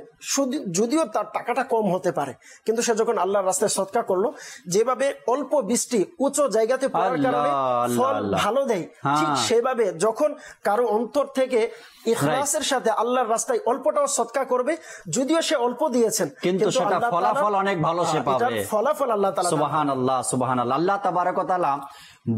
যদিও তার টাকাটা কম হতে পারে, কিন্তু সে যখন আল্লাহর রাস্তায় সদকা করলো, যেভাবে অল্প বৃষ্টি উঁচু জায়গাতে পড়ার কারণে ফল ভালো দেয়, ঠিক সেভাবে যখন কারো অন্তর থেকে ইখলাসের সাথে আল্লাহর রাস্তায় অল্পটাও সদকা করবে, যদিও সে অল্প দিয়েছেন, কিন্তু সেটা ফলাফল অনেক ভালো সে পাবে। ফলাফল আল্লাহ তাআলা, সুবহানাল্লাহ সুবহানাল্লাহ। আল্লাহ তাবারক ওয়া তাআলা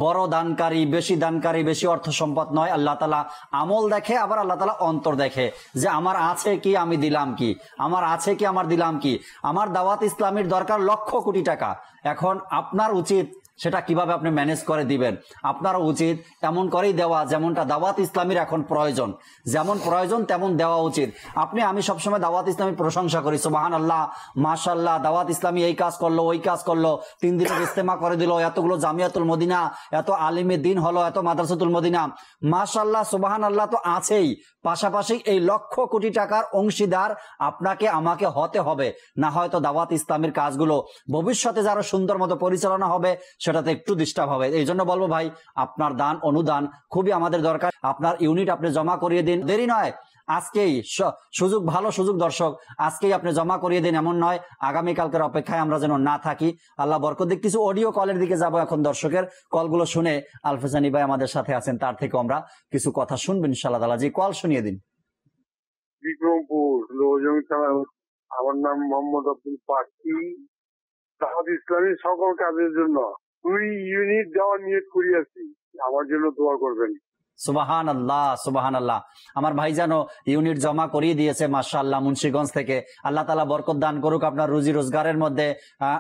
বড় দানকারী, বেশি অর্থ সম্পদ নয়। আল্লাহ তাআলা আমল দেখে, আবার আল্লাহ তাআলা অন্তর দেখে, যে আমার আছে কি, আমি দিলাম কি, আমার আছে কি, আমার দিলাম কি। আমার দাওয়াত ইসলামীর দরকার লক্ষ কোটি টাকা, এখন আপনার উচিত সেটা কিভাবে আপনি ম্যানেজ করে দিবেন। আপনারও উচিত এমন করেই দেওয়া যেমনটা দাওয়াত ইসলামীর এখন প্রয়োজন, যেমন প্রয়োজন তেমন দেওয়া উচিত। আমি সবসময় দাওয়াত ইসলামীর প্রশংসা করি, সুবহানাল্লাহ, মাশাআল্লাহ, দাওয়াত ইসলামী এই কাজ করলো, ওই কাজ করলো, 3 দিনের ইজতেমা করে দিল, এতগুলো জামিয়াতুল মদিনা, এত আলিমে দিন হলো, এত মাদ্রাসাতুল মদিনা, মাশাআল্লাহ সুবহানাল্লাহ তো আছেই। পাশাপাশি এই লক্ষ কোটি টাকার অংশীদার আপনাকে আমাকে হতে হবে, না হয়তো দাওয়াত ইসলামীর কাজগুলো ভবিষ্যতে যারা সুন্দর মতো পরিচালনা হবে সেটাতে একটু ডিস্টার্ব হবে। এই জন্য বলবো ভাই, আপনার দান অনুদান খুবই আমাদের দরকার। আপনার ইউনিট আপনি জমা করিয়ে দিন, দেরি নয়, আজকেই ভালো সুযোগ দর্শক, আজকেই আপনি জমা করিয়ে দিন, এমন নয় আগামীকালকের অপেক্ষায় আমরা যেন না থাকি। আল্লাহ বরকত দিক। কিছু অডিও কলের দিকে যাব এখন, দর্শকের কলগুলো শুনে আলফেজানি ভাই আমাদের সাথে আছেন, তার থেকে আমরা কিছু কথা শুনবেন ইনশাআল্লাহ তাআলা। জি, কল শুনিয়ে দিন। বিক্রমপুর লোজং থানা, আমার নাম মোহাম্মদ আব্দুল পাকি। দাওয়াত ইসলামী সকল কাজের জন্য 2 ইউনিট দেওয়ার নিয়ত করিয়াছি, আমার জন্য দোয়া করবেন। সুবহানাল্লাহ সুবহানাল্লাহ। আমার ভাই যেন ইউনিট জমা করিয়ে দিয়েছে মাশাআল্লাহ মুন্সিগঞ্জ থেকে। আল্লাহ তাআলা বরকত দান করুক আপনার রুজি রোজগারের মধ্যে,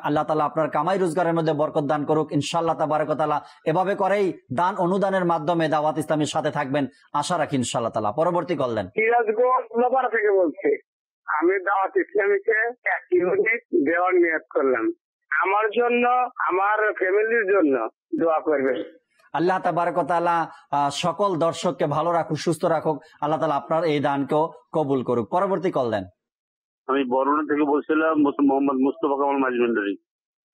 আল্লাহ তাআলা আপনার কামাই রোজগারের মধ্যে বরকত দান করুক ইনশাআল্লাহ তাবারক ওয়া তাআলা। এভাবে করেই দান অনুদানের মাধ্যমে দাওয়াত ইসলামীর সাথে থাকবেন, আশা রাখি ইনশাআল্লাহ তাআলা। পরবর্তী কল দেন। সিরাজগঞ্জ নপাড়া থেকে বলছি। আমি দাওয়াত ইসলামীকে 1 ইউনিট দেওয়ার নিয়ত করলাম। আমার জন্য, আমার ফ্যামিলির জন্য দোয়া করবেন। আল্লাহ তাবারক ওয়া তাআলা সকল দর্শককে ভালো রাখুক, সুস্থ রাখুক। আল্লাহ তাআলা আপনার এই দানকেও কবুল করুক। পরবর্তী কল দেন। আমি বরগুনা থেকে বলছিলাম মোহাম্মদ মুস্তফা কামাল মাঝভান্ডারী।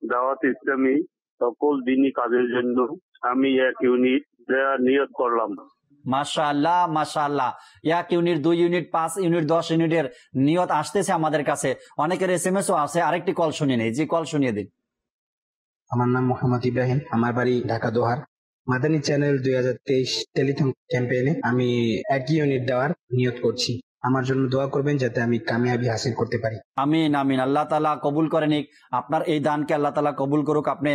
দাওয়াত ইসলামী সকল দিনই কাজের জন্য আমি 1 ইউনিট দেওয়ার নিয়ত করলাম। মাশাআল্লাহ, মাশাআল্লাহ। 1 ইউনিট, 2 ইউনিট, 5 ইউনিট, 10 ইউনিটের নিয়ত আসতেছে আমাদের কাছে। অনেকের SMS ও আছে। আরেকটি কল শুনিয়ে নেই। জি, কল শুনিয়ে দিন। আমার নাম মোহাম্মদ ইব্রাহিম, আমার বাড়ি ঢাকা দোহার। মাদানী চ্যানেল 2023 টেলিথন ক্যাম্পেইনে আমি 1 ইউনিট দেওয়ার নিয়ত করছি। আমার জন্য দোয়া করবেন যাতে আমি কামিয়াবি হাসিল করতে পারি। আমিন, আমিন। আল্লাহ তাআলা কবুল করে নিক। আপনার এই দানকে আল্লাহ তাআলা কবুল করুক। আপনি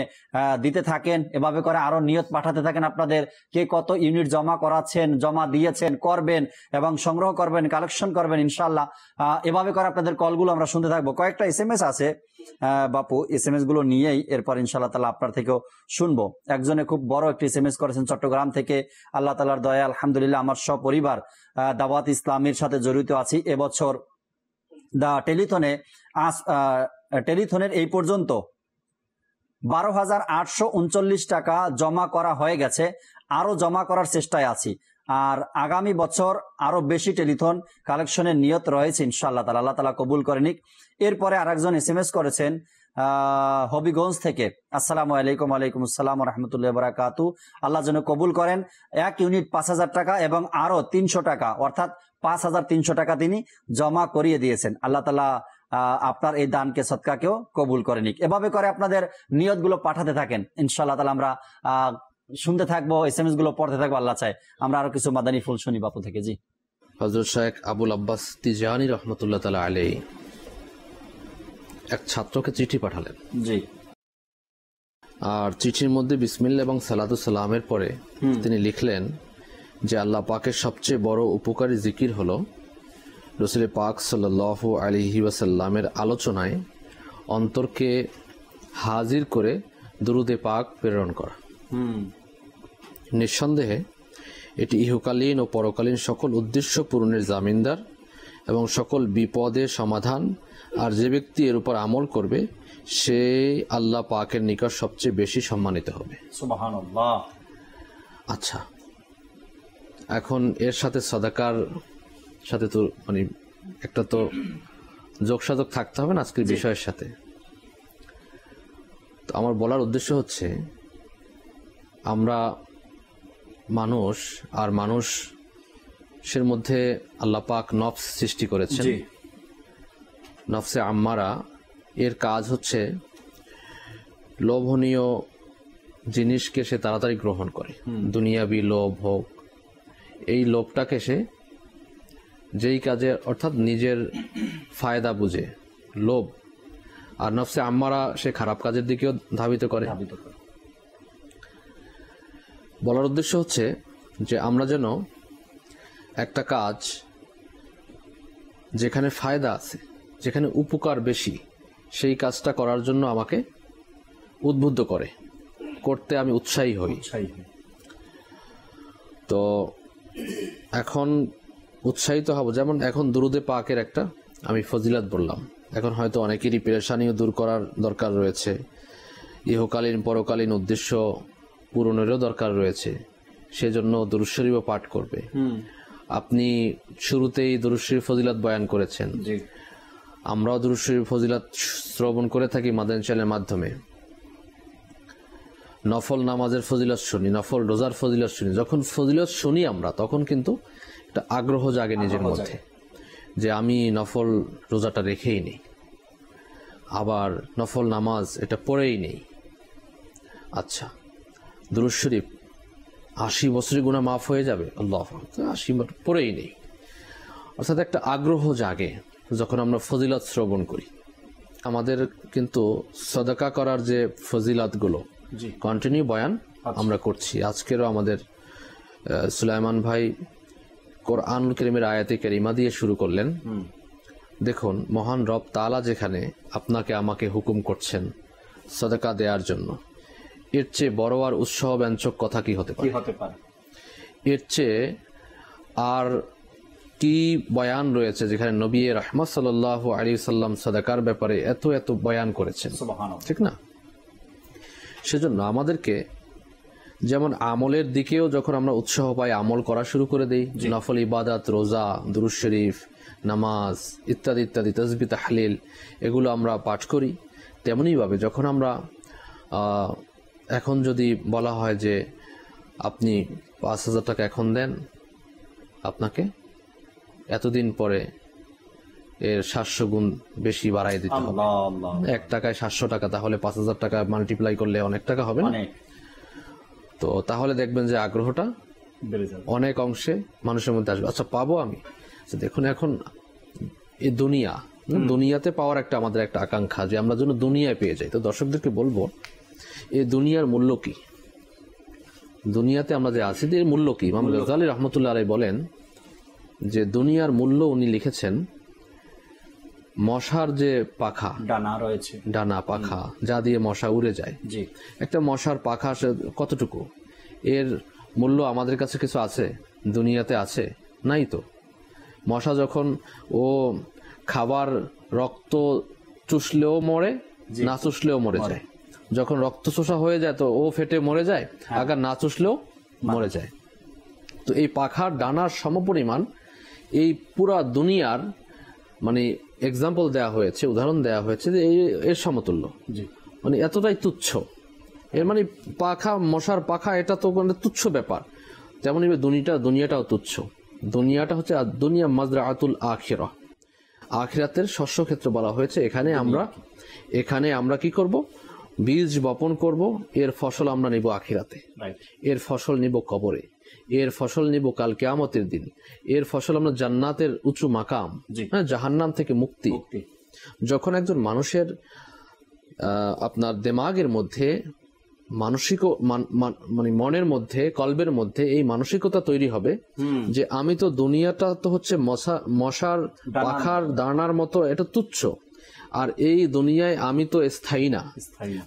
দিতে থাকেন, এভাবে করে আরো নিয়ত পাঠাতে থাকেন। আপনাদের কে কত ইউনিট জমা করাচ্ছেন, জমা দিয়েছেন, করবেন এবং সংগ্রহ করবেন, কালেকশন করবেন ইনশাআল্লাহ। এভাবে করে আপনাদের কলগুলো আমরা শুনতে থাকবো। কয়েকটা SMS আছে বাপু, SMS গুলো নিয়েই এরপর ইনশাআল্লাহ তাআলা আপনার থেকেও শুনবো। একজনে খুব বড় একটি SMS করেছেন চট্টগ্রাম থেকে। আল্লাহ তাআলার দয়া আলহামদুলিল্লাহ আমার সপরিবার দাওয়াত ইসলামের সাথে জড়িত আছি। এবছর টেলিথনের এই পর্যন্ত 12,839 টাকা জমা করা হয়ে গেছে। আরো জমা করার চেষ্টায় আছি। আর আগামী বছর আরো বেশি টেলিথন কালেকশনের নিয়ত রয়েছে ইনশাআল্লাহ তাআলা। আল্লাহ তাআলা কবুল করে নিক। এরপরে আরেকজন SMS করেছেন হবিগঞ্জ থেকে। আসসালামু আলাইকুম। ওয়ালাইকুম আসসালাম ওয়া রাহমাতুল্লাহি ওয়া বারাকাতুহু। আল্লাহ যেন কবুল করেন। 1 ইউনিট 5,000 টাকা এবং আরো 300 টাকা অর্থাৎ 5,300 টাকা তিনি জমা করিয়ে দিয়েছেন। আল্লাহ তাআলা আপনার এই দানকে সদকাকেও কবুল করে নিক। এভাবে করে আপনাদের নিয়তগুলো পাঠাতে থাকেন ইনশাআল্লাহ তাআলা। আমরা শুনতে থাকবো, SMS গুলো পড়তে থাকবো। আল্লাহ চাই আমরা আরো কিছু মাদানী ফুল শুনি বাপু থেকে। জি, হযরত শেখ আবুল আব্বাস তিজানি রহমতুল্লাহ তাআলা আলাইহি এক ছাত্রকে চিঠি পাঠালেন। জি। আর চিঠির মধ্যে বিসমিল্লাহ এবং সালাতুস সালামের পরে তিনি লিখলেন যে আল্লাহ পাকের সবচেয়ে বড় উপকারী জিকির হলো রাসূল পাক সাল্লাল্লাহু আলাইহি ওয়াসাল্লামের আলোচনায় অন্তরকে হাজির করে দুরুদে পাক প্রেরণ করা। নিঃসন্দেহে এটি ইহকালীন ও পরকালীন সকল উদ্দেশ্য পূরণের জামিনদার এবং সকল বিপদের সমাধান। আর যে ব্যক্তি এর উপর আমল করবে সে আল্লাহ পাকের নিকট সবচেয়ে বেশি সম্মানিত হবে। সুবহানাল্লাহ। আচ্ছা, এখন এর সাথে সাদাকার সাথে তো মানে একটা তো যোগসাযোগ থাকতে হবে না আজকের বিষয়ের সাথে। তো আমার বলার উদ্দেশ্য হচ্ছে আমরা মানুষ, আর মানুষের মধ্যে আল্লাহ পাক নফস সৃষ্টি করেছেন। নফসে আম্মারা, এর কাজ হচ্ছে লোভনীয় জিনিসকে সে তাড়াতাড়ি গ্রহণ করে। দুনিয়াবি লোভ হোক, এই লোভটাকে সে যেই কাজে অর্থাৎ নিজের ফায়দা বুঝে লোভ, আর নফসে আম্মারা সে খারাপ কাজের দিকেও ধাবিত করে। বলার উদ্দেশ্য হচ্ছে যে আমরা যেন একটা কাজ যেখানে ফায়দা আছে, যেখানে উপকার বেশি, সেই কাজটা করার জন্য আমাকে উদ্বুদ্ধ করে, করতে আমি উৎসাহী হই। তো এখন উৎসাহিত হব, যেমন এখন দুরুদে পাকের একটা আমি ফজিলত বললাম। এখন হয়তো অনেকেরই পেরেশানিও দূর করার দরকার রয়েছে, ইহকালীন পরকালীন উদ্দেশ্য পূরণেরও দরকার রয়েছে, সেজন্য দুরূদ শরীফও পাঠ করবে। আপনি শুরুতেই দুরূদ শরীফ ফজিলত বয়ান করেছেন, আমরাও দুরূদ শরীফ ফজিলত শ্রবণ করে থাকি মাদানী চ্যানেলের মাধ্যমে। নফল নামাজের ফজিলত শুনি, নফল রোজার ফজিলত শুনি। যখন ফজিলত শুনি আমরা, তখন কিন্তু একটা আগ্রহ জাগে নিজের মধ্যে যে আমি নফল রোজাটা রেখেই নেই, আবার নফল নামাজ এটা পড়েই নেই। আচ্ছা, দুরূদ শরীফ 80 বছরের গুনাহ মাফ হয়ে যাবে, আল্লাহ 80 বার পড়েই নেই। অর্থাৎ একটা আগ্রহ জাগে যখন আমরা ফজিলত শ্রবণ করি। আমাদের কিন্তু সাদাকা করার যে ফজিলতগুলো কন্টিনিউ বয়ান আমরা করছি। আজকেরও আমাদের সুলাইমান ভাই কোরআনুল কারীমের আয়াতে কারিমা দিয়ে শুরু করলেন। দেখুন, মহান রব তাআলা যেখানে আপনাকে আমাকে হুকুম করছেন সাদাকা দেওয়ার জন্য, এর চেয়ে বড় আর উৎসাহ ব্যঞ্জক কথা কি হতে পারে? এর চেয়ে আর কি বয়ান রয়েছে যেখানে নবী রাহমাত সাল্লাল্লাহু আলাইহি সাল্লাম সাদাকার ব্যাপারে এত এত বয়ান করেছেন, ঠিক না? সেজন্য আমাদেরকে যেমন আমলের দিকেও যখন আমরা উৎসাহ পাই আমল করা শুরু করে দেই, নফল ইবাদত, রোজা, দুরূদ শরীফ, নামাজ ইত্যাদি ইত্যাদি, তাসবিহ, তাহলিল এগুলো আমরা পাঠ করি, তেমনি ভাবে যখন আমরা এখন যদি বলা হয় যে আপনি 5,000 টাকা এখন দেন, আপনাকে এতদিন পরে এর 700 গুণ বেশি বাড়াই দিতে হবে। 1 টাকায় 700 টাকা, তাহলে 5,000 টাকা মাল্টিপ্লাই করলে অনেক টাকা হবে না? তো তাহলে দেখবেন যে আগ্রহটা অনেক অংশে মানুষের মধ্যে আসবে। আচ্ছা, পাবো আমি? দেখুন, এখন এই দুনিয়াতে পাওয়ার একটা আমাদের একটা আকাঙ্ক্ষা যে আমরা যেন দুনিয়ায় পেয়ে যাই। তো দর্শকদেরকে বলবো, এই দুনিয়ার মূল্য কি? দুনিয়াতে আমরা যে আছি এর মূল্য কি? ইমাম গাজ্জালী রাহমাতুল্লাহ আলাইহি বলেন যে দুনিয়ার মূল্য উনি লিখেছেন, মশার যে পাখা, ডানা রয়েছে, ডানা পাখা যা দিয়ে মশা উড়ে যায়, একটা মশার পাখা কতটুকু, এর মূল্য আমাদের কাছে কিছু আছে? দুনিয়াতে আছে? নাই তো। মশা যখন ও খাবার রক্ত চুষলেও মরে, না চুষলেও মরে যায়। যখন রক্ত চোষা হয়ে যায় তো ও ফেটে মরে যায়, আবার না চুষলেও মরে যায়। তো এই পাখার ডানার সমপরিমাণ এই পুরা দুনিয়ার মানে এক্সাম্পল দেয়া হয়েছে, উদাহরণ দেয়া হয়েছে যে এর সমতুল্য, মানে এতটাই তুচ্ছ। এর মানে পাখা, মশার পাখা, এটা তো মানে তুচ্ছ ব্যাপার। তেমনি দুনিয়াটাও তুচ্ছ। দুনিয়াটা হচ্ছে দুনিয়া মাজরাআতুল আখিরাহ, আখিরাতের শস্য ক্ষেত্র বলা হয়েছে। এখানে আমরা কি করব? বীজ বপন করব, এর ফসল আমরা নিব আখিরাতে, এর ফসল নিব কবরে, এর ফসল নিব কাল কিয়ামতের দিন, এর ফসল আমরা জান্নাতের উঁচু মাকাম, জাহান্নাম থেকে মুক্তি। যখন একজন মানুষের আপনার দিমাগের মধ্যে মানে মনের মধ্যে, কলবের মধ্যে এই মানসিকতা তৈরি হবে যে আমি তো দুনিয়াটা তো হচ্ছে মশার পাখার দানার মতো, এটা তুচ্ছ, আর এই দুনিয়ায় আমি তো স্থায়ী না,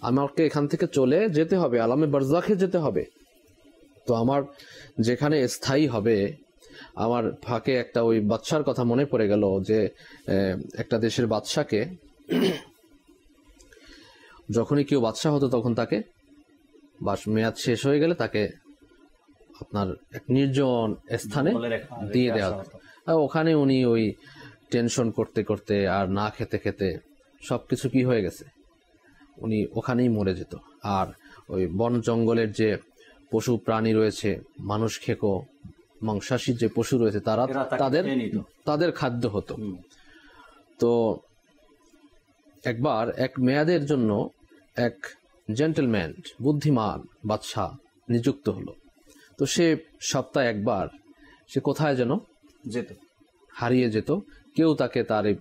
আমাকে এখান থেকে চলে যেতে হবে, আলামে বারজাখে যেতে হবে। তো আমার যেখানে স্থায়ী হবে, আমার ফাঁকে একটা ওই বাদশার কথা মনে পড়ে গেল যে একটা দেশের বাদশাকে যখনই কেউ বাদশা হতো তখন তাকে মেয়াদ শেষ হয়ে গেলে তাকে আপনার এক নির্জন স্থানে দিয়ে দেওয়া হতো। ওখানে উনি ওই টেনশন করতে করতে আর না খেতে খেতে সবকিছু কি হয়ে গেছে, উনি ওখানেই মরে যেত। আর ওই বন জঙ্গলের যে পশু প্রাণী রয়েছে, মানুষ খেকো মাংসাশী যে পশু রয়েছে, তারা তাদের খাদ্য হতো। তো একবার এক মেয়াদের জন্য এক জেন্টলম্যান, বুদ্ধিমান বাদশাহ নিযুক্ত হলো। তো সে সপ্তাহে একবার সে কোথায় যেন যেত, হারিয়ে যেত। কেউ তাকে তার এই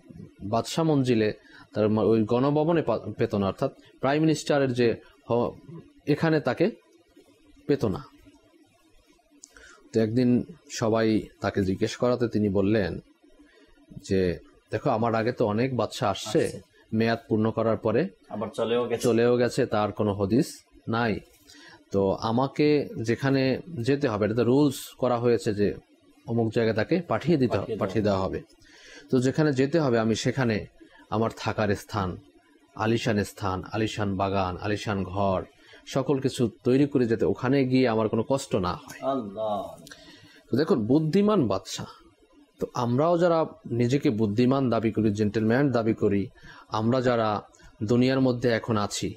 বাদশাহ মঞ্জিলে, তার ওই গণভবনে পেত না, অর্থাৎ প্রাইম মিনিস্টারের যে এখানে তাকে পেত না। তো একদিন সবাই তাকে জিজ্ঞেস করাতে তিনি বললেন যে দেখো, আমার আগে তো অনেক বাদশা আসছে, মেয়াদ পূর্ণ করার পরে আবার চলেও গেছে, তার কোনো হদিস নাই। তো আমাকে যেখানে যেতে হবে, এটা তো রুলস করা হয়েছে যে অমুক জায়গায় তাকে পাঠিয়ে দেওয়া হবে। তো যেখানে যেতে হবে আমি সেখানে আমার থাকার স্থান, আলিশান বাগান, আলিশান ঘর, সকল কিছু তৈরি করে যেতে, ওখানে গিয়ে আমার কোনো কষ্ট না হয়। তো দেখুন, বুদ্ধিমান বাদশা। তো আমরাও যারা নিজেকে বুদ্ধিমান দাবি করি, জেন্টেলম্যান দাবি করি, আমরা যারা দুনিয়ার মধ্যে এখন আছি,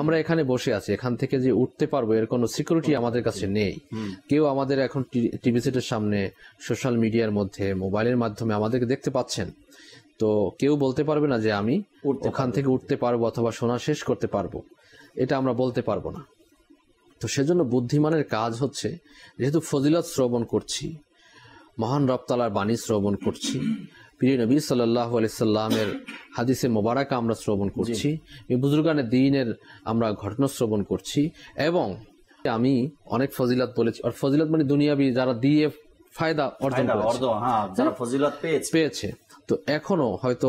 আমরা এখানে বসে আছি, এখান থেকে যে উঠতে পারবো এর কোনো সিকিউরিটি আমাদের কাছে নেই। কেউ আমাদের এখন টিভি সেটের সামনে, সোশ্যাল মিডিয়ার মধ্যে, মোবাইলের মাধ্যমে আমাদেরকে দেখতে পাচ্ছেন। তো কেউ বলতে পারবে না যে আমি ওখান থেকে উঠতে পারবো অথবা শোনা শেষ করতে পারবো, এটা আমরা বলতে পারবো না। তো সেজন্য বুদ্ধিমানের কাজ হচ্ছে, যেহেতু ফজিলত শ্রবণ করছি, মহান রব তাআলার বাণী শ্রবণ করছি, প্রিয় নবী সাল্লাল্লাহু আলাইহি সাল্লামের হাদিসে মোবারক আমরা শ্রবণ করছি, বুজুর্গানে দ্বীনের আমরা ঘটনা শ্রবণ করছি, এবং আমি অনেক ফজিলত বলেছি। আর ফজিলত মানে দুনিয়াবি, যারা দিয়ে ফায়দা অর্জন করেছে, যারা ফজিলত পেয়েছে। তো এখনো হয়তো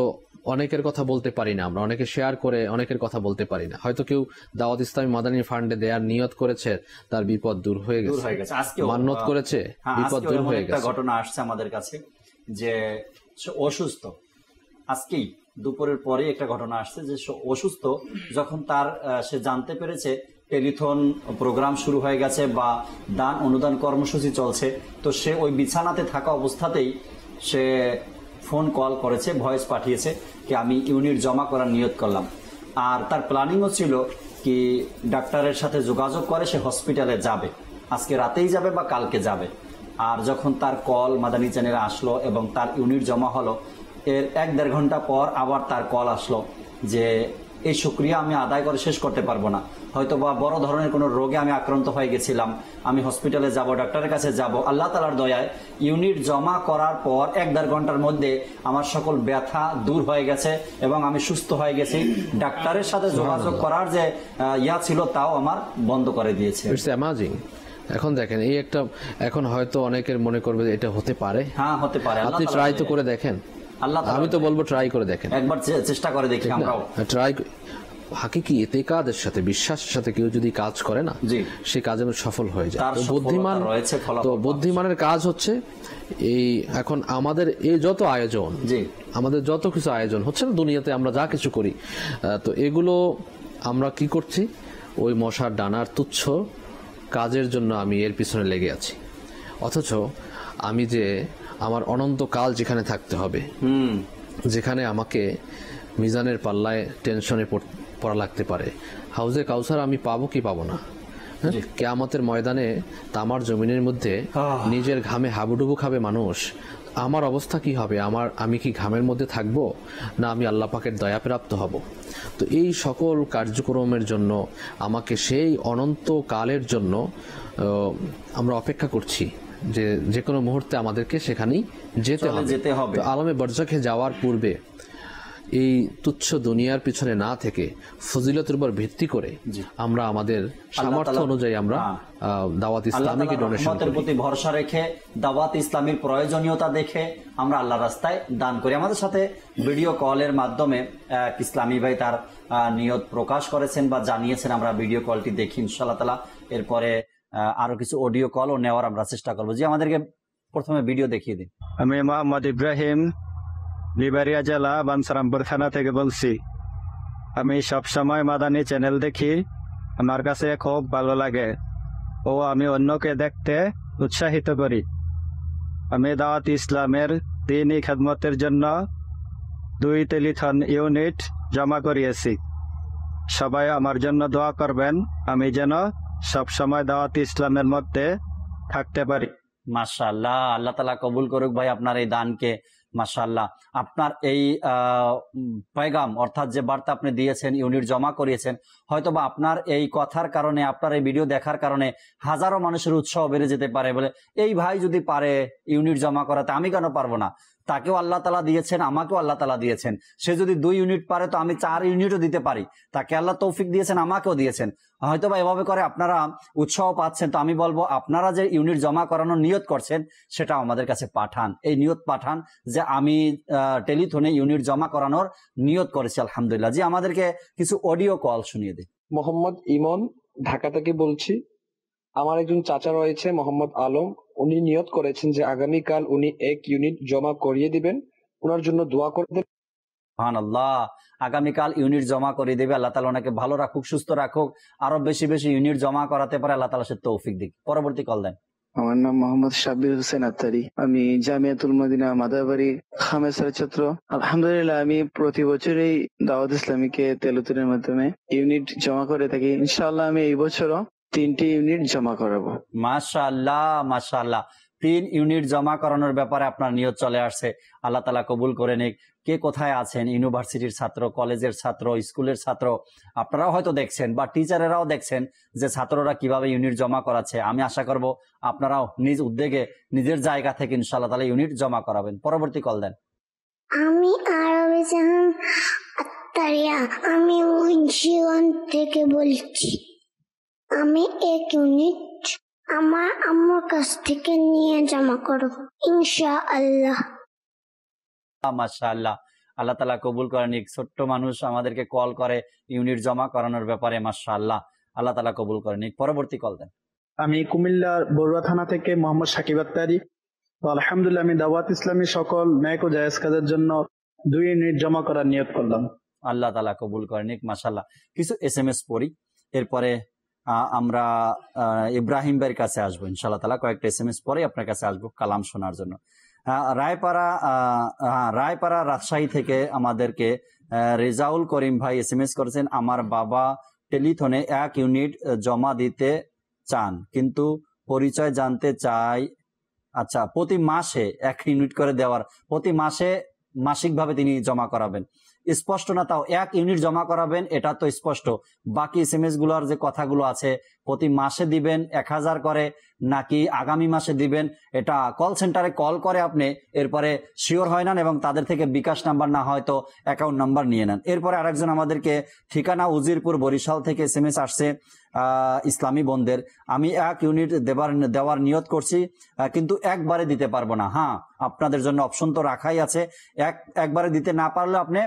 অনেকের কথা বলতে পারি না, আমরা অনেকে শেয়ার করে অনেকের কথা বলতে পারি না। হয়তো কেউ দাওয়াত ইসলামী মাদানী ফান্ডে দেয়ার নিয়ত করেছে, তার বিপদ দূর হয়ে গেছে, মান্যত করেছে, বিপদ দূর হয়ে গেছে। ঘটনা আসছে আমাদের কাছে যে সে অসুস্থ। আজকেই দুপুরের পরে একটা ঘটনা আসছে যে সে অসুস্থ। যখন তার সে জানতে পেরেছে টেলিথন প্রোগ্রাম শুরু হয়ে গেছে বা দান অনুদান কর্মসূচি চলছে, তো সে ওই বিছানাতে থাকা অবস্থাতেই সে ফোন কল করেছে, ভয়েস পাঠিয়েছে কি আমি ইউনিট জমা করার নিয়ত করলাম। আর তার প্ল্যানিংও ছিল কি ডাক্তারের সাথে যোগাযোগ করে সে হসপিটালে যাবে, আজকে রাতেই যাবে বা কালকে যাবে। আর যখন তার কল মাদানী চ্যানেলে আসলো এবং তার ইউনিট জমা হলো, এর 1-1.5 ঘন্টা পর আবার তার কল আসলো যে এই শুকরিয়া আমি আদায় করে শেষ করতে পারবো না, হয়তো বা বড় ধরনের কোনো রোগে আমি আক্রান্ত হয়ে গেছিলাম, আমি হসপিটালে যাব, ডাক্তারের কাছে যাব। আল্লাহ তাআলার দয়ায় ইউনিট জমা করার পর 1-1.5 ঘন্টার মধ্যে আমার সকল ব্যথা দূর হয়ে গেছে এবং আমি সুস্থ হয়ে গেছি। ডাক্তারের সাথে যোগাযোগ করার যে ইয়া ছিল তাও আমার বন্ধ করে দিয়েছে। এখন দেখেন এই একটা, এখন হয়তো অনেকের মনে করবে যে এটা হতে পারে। হ্যাঁ, হতে পারে। আপনি ট্রাই তো করে দেখেন। আমি তো বলবো ট্রাই করে দেখেন, একবার চেষ্টা করে দেখি আমরাও। ট্রাই হাকিকি ইতিকাদের সাথে, বিশ্বাসের সাথে কেউ যদি কাজ করে না, সে কাজে সফল হয়ে যায়। তো বুদ্ধিমানের কাজ হচ্ছে এই, এখন আমাদের এই যত আয়োজন, আমাদের যত কিছু আয়োজন হচ্ছে না দুনিয়াতে, আমরা যা কিছু করি, তো এগুলো আমরা কি করছি, ওই মশার ডানার তুচ্ছ কাজের জন্য আমি এর পিছনে লেগে আছি। অথচ আমি যে আমার অনন্তকাল যেখানে থাকতে হবে, যেখানে আমাকে মিজানের পাল্লায় টেনশনে পড়া লাগতে পারে, হাউজে কাউসার আমি পাবো কি পাবো না, কিয়ামতের ময়দানে তামার জমিনের মধ্যে নিজের ঘামে হাবুডুবু খাবে মানুষ, আমার অবস্থা কি হবে? আমি কি ঘামের মধ্যে থাকবো, না আমি আল্লাহ পাকের দয়া প্রাপ্ত হব? তো এই সকল কার্যক্রমের জন্য আমাকে সেই অনন্ত কালের জন্য আমরা অপেক্ষা করছি যে কোনো মুহূর্তে আমাদেরকে সেখানেই যেতে হবে। তো আলমে বরজাখে যাওয়ার পূর্বে এই তুচ্ছ দুনিয়ার পিছনে না থেকে ফজিলতের উপর ভিত্তি করে আমরা আমাদের সামর্থ্য অনুযায়ী আমরা দাওয়াত ইসলামীকে ডোনেশন করি, প্রতি ভরসা রেখে দাওয়াত ইসলামীর প্রয়োজনীয়তা দেখে আমরা আল্লাহর রাস্তায় দান করি। আমাদের সাথে ভিডিও কলের মাধ্যমে ইসলামী ভাই তার নিয়ত প্রকাশ করেছেন বা জানিয়েছেন, আমরা ভিডিও কলটি দেখি ইনশাআল্লাহ তাআলা। এরপরে আরো কিছু অডিও কলও নেওয়ার আমরা চেষ্টা করবো। যে আমাদেরকে প্রথমে ভিডিও দেখিয়ে দিন। আমি মোহাম্মদ ইব্রাহিম, লিবারিয়া জেলা বানসারামপুর থানা থেকে বলছি। আমি সবসময় মাদানী চ্যানেল দেখি, আমার কাছে খুব ভালো লাগে ও আমি অন্যকে দেখতে উৎসাহিত করি। আমি দাওয়াত ইসলামের দ্বীনী খেদমতের জন্য 2 টেলিথন ইউনিট জমা করিয়েছি। সবাই আমার জন্য দোয়া করবেন, আমি যেন সবসময় দাওয়াত ইসলামের মধ্যে থাকতে পারি। মাশাআল্লাহ, আল্লাহ তাআলা কবুল করুক ভাই আপনার এই দানকে। মাশাআল্লাহ, আপনার এই পেগাম অর্থাৎ যে বার্তা আপনি দিয়েছেন, ইউনিট জমা করিয়েছেন, হয়তোবা আপনার এই কথার কারণে, আপনার এই ভিডিও দেখার কারণে হাজারো মানুষের উৎসাহ বেড়ে যেতে পারে। বলে এই ভাই যদি পারে ইউনিট জমা করাতে, আমি কেন পারবো না? তাকেও আল্লাহ তাআলা দিয়েছেন, আমাকেও আল্লাহ তাআলা দিয়েছেন। সে যদি 2 ইউনিট পারে তো আমি 4 ইউনিটও দিতে পারি। তাকে আল্লাহ তৌফিক দিয়েছেন, আমাকেও দিয়েছেন। হয়তোবা এভাবে করে আপনারা উৎসাহ পাচ্ছেন। তো আমি বলবো আপনারা যে ইউনিট জমা করানোর নিয়ত করছেন সেটা আমাদের কাছে পাঠান, এই নিয়ত পাঠান যে আমি টেলিথনে ইউনিট জমা করানোর নিয়ত করেছি আলহামদুলিল্লাহ। জি, আমাদেরকে কিছু অডিও কল শুনিয়ে দিন। মোহাম্মদ ইমন, ঢাকা থেকে বলছি। আমার একজন চাচা রয়েছে মোহাম্মদ আলম, উনি নিয়ত করেছেন যে আগামীকাল উনি 1 ইউনিট জমা করিয়ে দিবেন, ওনার জন্য দোয়া করবেন। সুবহানাল্লাহ, আগামীকাল ইউনিট জমা করে দেবে। আল্লাহ তাআলা ওনাকে ভালো রাখুক, সুস্থ রাখুক, আরো বেশি বেশি ইউনিট জমা করাতে পারে আল্লাহ তাআলা সে তৌফিক দিক। পরবর্তী কল দেন। আমার নাম মোহাম্মদ সাব্বির হোসেন আত্তারি, আমি জামিয়াতুল মদিনা মাদাবাড়ি খামেসার ছাত্র। আলহামদুলিল্লাহ, আমি প্রতি বছরই দাওয়াত ইসলামীকে টেলিথনের মাধ্যমে ইউনিট জমা করে থাকি। ইনশাআল্লাহ আমি এই বছরও 3টি ইউনিট জমা করাবো। মাশাআল্লাহ, মাশাআল্লাহ, 3 ইউনিট জমা করানোর ব্যাপারে আপনার নিয়ত চলে আসছে। আল্লাহ তাআলা কবুল করে নিক। কে কোথায় আছেন, ইউনিভার্সিটির ছাত্র, কলেজের ছাত্র, স্কুলের ছাত্র, আপনারাও হয়তো দেখছেন বা টিচারেরাও দেখছেন যে ছাত্ররা কিভাবে ইউনিট জমা করাচ্ছে। আমি আশা করব আপনারাও নিজ উদ্যোগে নিজের জায়গা থেকে ইনশাআল্লাহ তাআলা ইউনিট জমা করাবেন। পরবর্তী কল দেন। আমি আরবি জাহান আত্তারিয়া, আমি জীবন থেকে বলছি। আমি 1 ইউনিট আমার আম্মুর কাছ থেকে নিয়ে জমা করব ইনশাআল্লাহ। মাশাআল্লাহ, আল্লাহ তাআলা কবুল করেন। ছোট্ট মানুষ আমাদেরকে কল করে ইউনিট জমা করানোর ব্যাপারে। মাশাআল্লাহ, আল্লাহ তাআলা কবুল করেন। পরবর্তী কল দেন। আমি কুমিল্লার বড়ুয়া থানা থেকে মোহাম্মদ সাকিব আত্তারি। তো আলহামদুলিল্লাহ আমি দাওয়াত ইসলামী সকল ন্যাক ও জায়েজ কাজের জন্য 2 ইউনিট জমা করার নিয়ত করলাম। আল্লাহ তাআলা কবুল করেন। মাশাআল্লাহ। কিছু SMS পড়ি, এরপরে আমরা ইব্রাহিম ভাইয়ের কাছে আসবো ইনশাআল্লাহ তাআলা। কয়েকটা SMS পরে আপনার কাছে আসবো কালাম শোনার জন্য। রায়পাড়া রাজশাহী থেকে আমাদেরকে রেজাউল করিম ভাই SMS করেছেন, আমার বাবা টেলিথনে 1 ইউনিট জমা দিতে চান, কিন্তু পরিচয় জানতে চাই। আচ্ছা, প্রতি মাসে 1 ইউনিট করে দেওয়ার, প্রতি মাসে মাসিকভাবে তিনি জমা করাবেন। স্পষ্ট না, তাও 1 ইউনিট জমা করাবেন এটা তো স্পষ্ট। বাকি SMS গুলোর যে কথাগুলো আছে, প্রতি মাসে দিবেন 1000 করে নাকি আগামী মাসে দিবেন, এটা কল সেন্টারে কল করে আপনি এরপরে শিওর হয় না, এবং তাদের থেকে বিকাশ নাম্বার না হয়তো অ্যাকাউন্ট নাম্বার নিয়ে নেন। এরপরে আরেকজন আমাদেরকে ঠিকানা উজিরপুর বরিশাল থেকে SMS আসছে, ইসলামী বোনদের, আমি 1 ইউনিট দেওয়ার নিয়ত করছি, কিন্তু একবারে দিতে পারবো না। হ্যাঁ, আপনাদের জন্য অপশন তো রাখাই আছে। একবারে দিতে না পারলে আপনি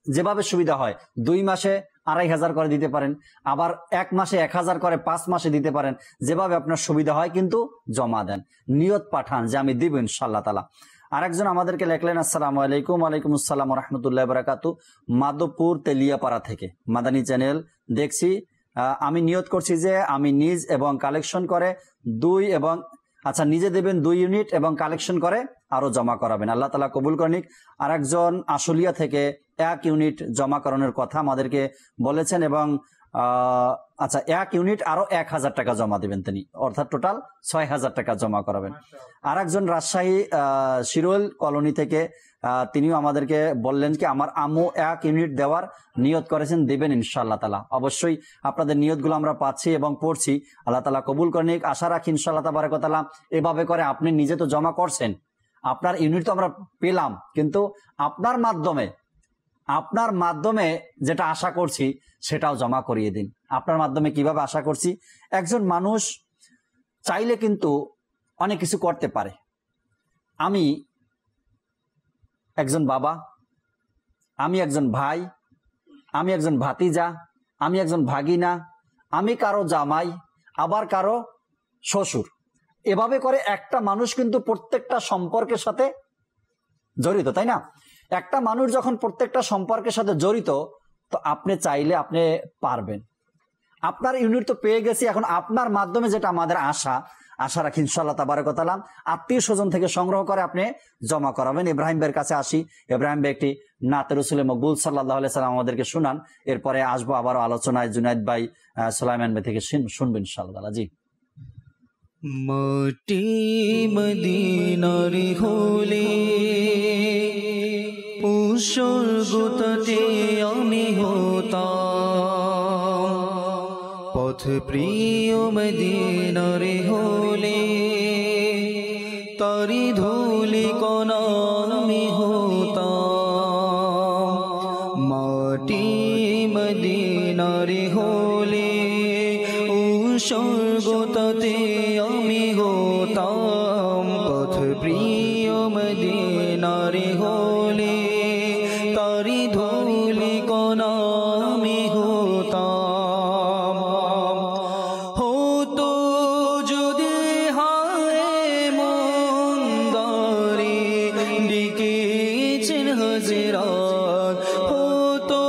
যেভাবে সুবিধা হয় 2 মাসে 2500 করে দিতে পারেন, আবার 1 মাসে 1000 করে 5 মাসে দিতে পারেন, যেভাবে আপনার সুবিধা হয়, কিন্তু জমা দেন, নিয়ত পাঠান যে আমি দিব ইনশাআল্লাহ তাআলা। আরেকজন আমাদেরকে লেখলেন, আসসালামু আলাইকুম। ওয়ালাইকুম আসসালাম ওয়া রাহমাতুল্লাহি ওয়া বারাকাতু। মাধবপুর তেলিয়াপাড়া থেকে মাদানী চ্যানেল দেখছি, আমি নিয়ত করছি যে আমি নিজ এবং কালেকশন করে 2 এবং আচ্ছা নিজে দেবেন 2 ইউনিট এবং কালেকশন করে আরো জমা করাবেন। আল্লাহ তাআলা কবুল করেন। আরেকজন আশুলিয়া থেকে 1 ইউনিট জমা করানোর কথা আমাদেরকে বলেছেন, এবং আচ্ছা 1 ইউনিট আরো 1000 টাকা জমা দিবেন তিনি, অর্থাৎ টোটাল 6000 টাকা জমা করাবেন। আরেকজন রাজশাহী শিরোল কলোনি থেকে তিনিও আমাদেরকে বললেন কি আমার আম্মু 1 ইউনিট দেওয়ার নিয়ত করেছেন, দিবেন ইনশাআল্লাহ তাআলা। অবশ্যই আপনাদের নিয়তগুলো আমরা পাচ্ছি এবং পড়ছি, আল্লাহ তাআলা কবুল করেন। আশা রাখি ইনশাআল্লাহ তাবারাক ওয়া তাআলা এভাবে করে আপনি নিজে তো জমা করছেন, আপনার ইউনিট তো আমরা পেলাম, কিন্তু আপনার মাধ্যমে যেটা আশা করছি সেটাও জমা করিয়ে দিন। আপনার মাধ্যমে কিভাবে আশা করছি, একজন মানুষ চাইলে কিন্তু অনেক কিছু করতে পারে। আমি একজন বাবা, আমি একজন ভাই, আমি একজন ভাতিজা, আমি একজন ভাগিনা, আমি কারো জামাই, আবার কারো শ্বশুর, এভাবে করে একটা মানুষ কিন্তু প্রত্যেকটা সম্পর্কের সাথে জড়িত, তাই না? একটা মানুষ যখন প্রত্যেকটা সম্পর্কের সাথে জড়িত, তো আপনি চাইলে আপনি পারবেন। আপনার ইউনিট তো পেয়ে গেছি, এখন আপনার মাধ্যমে যেটা আমাদের আশা রাখি ইনশাআল্লাহ তাবারাক ওয়া তাআলা আত্মীয় স্বজন থেকে সংগ্রহ করে আপনি জমা করাবেন। ইব্রাহিম ভাইয়ের কাছে আসি। ইব্রাহিম ভাই একটি নাতে রাসূলে মকবুল সাল্লাল্লাহু আলাইহি সাল্লাম আমাদেরকে শুনান, এরপরে আসবো আবার আলোচনায়। জুনায়েদ ভাই, সুলাইমান ভাই থেকে শুনবেন ইনশাআল্লাহ তাআলা। জি। মাটি মদিনার হলে উৎসর্গতাতে আমি হতাম, পথ প্রিয় মদিনার হলে তারি ধুলি কণা আমি হতাম। মাটি মদিনার হলে উৎসর্গতাতে আমি হতাম, পথ প্রিয় মদিনার হলে তারি ধুলি কণা আমি হতাম। হতো যদি হায় মন দারে ডেকেছেন হাজরাত, হতো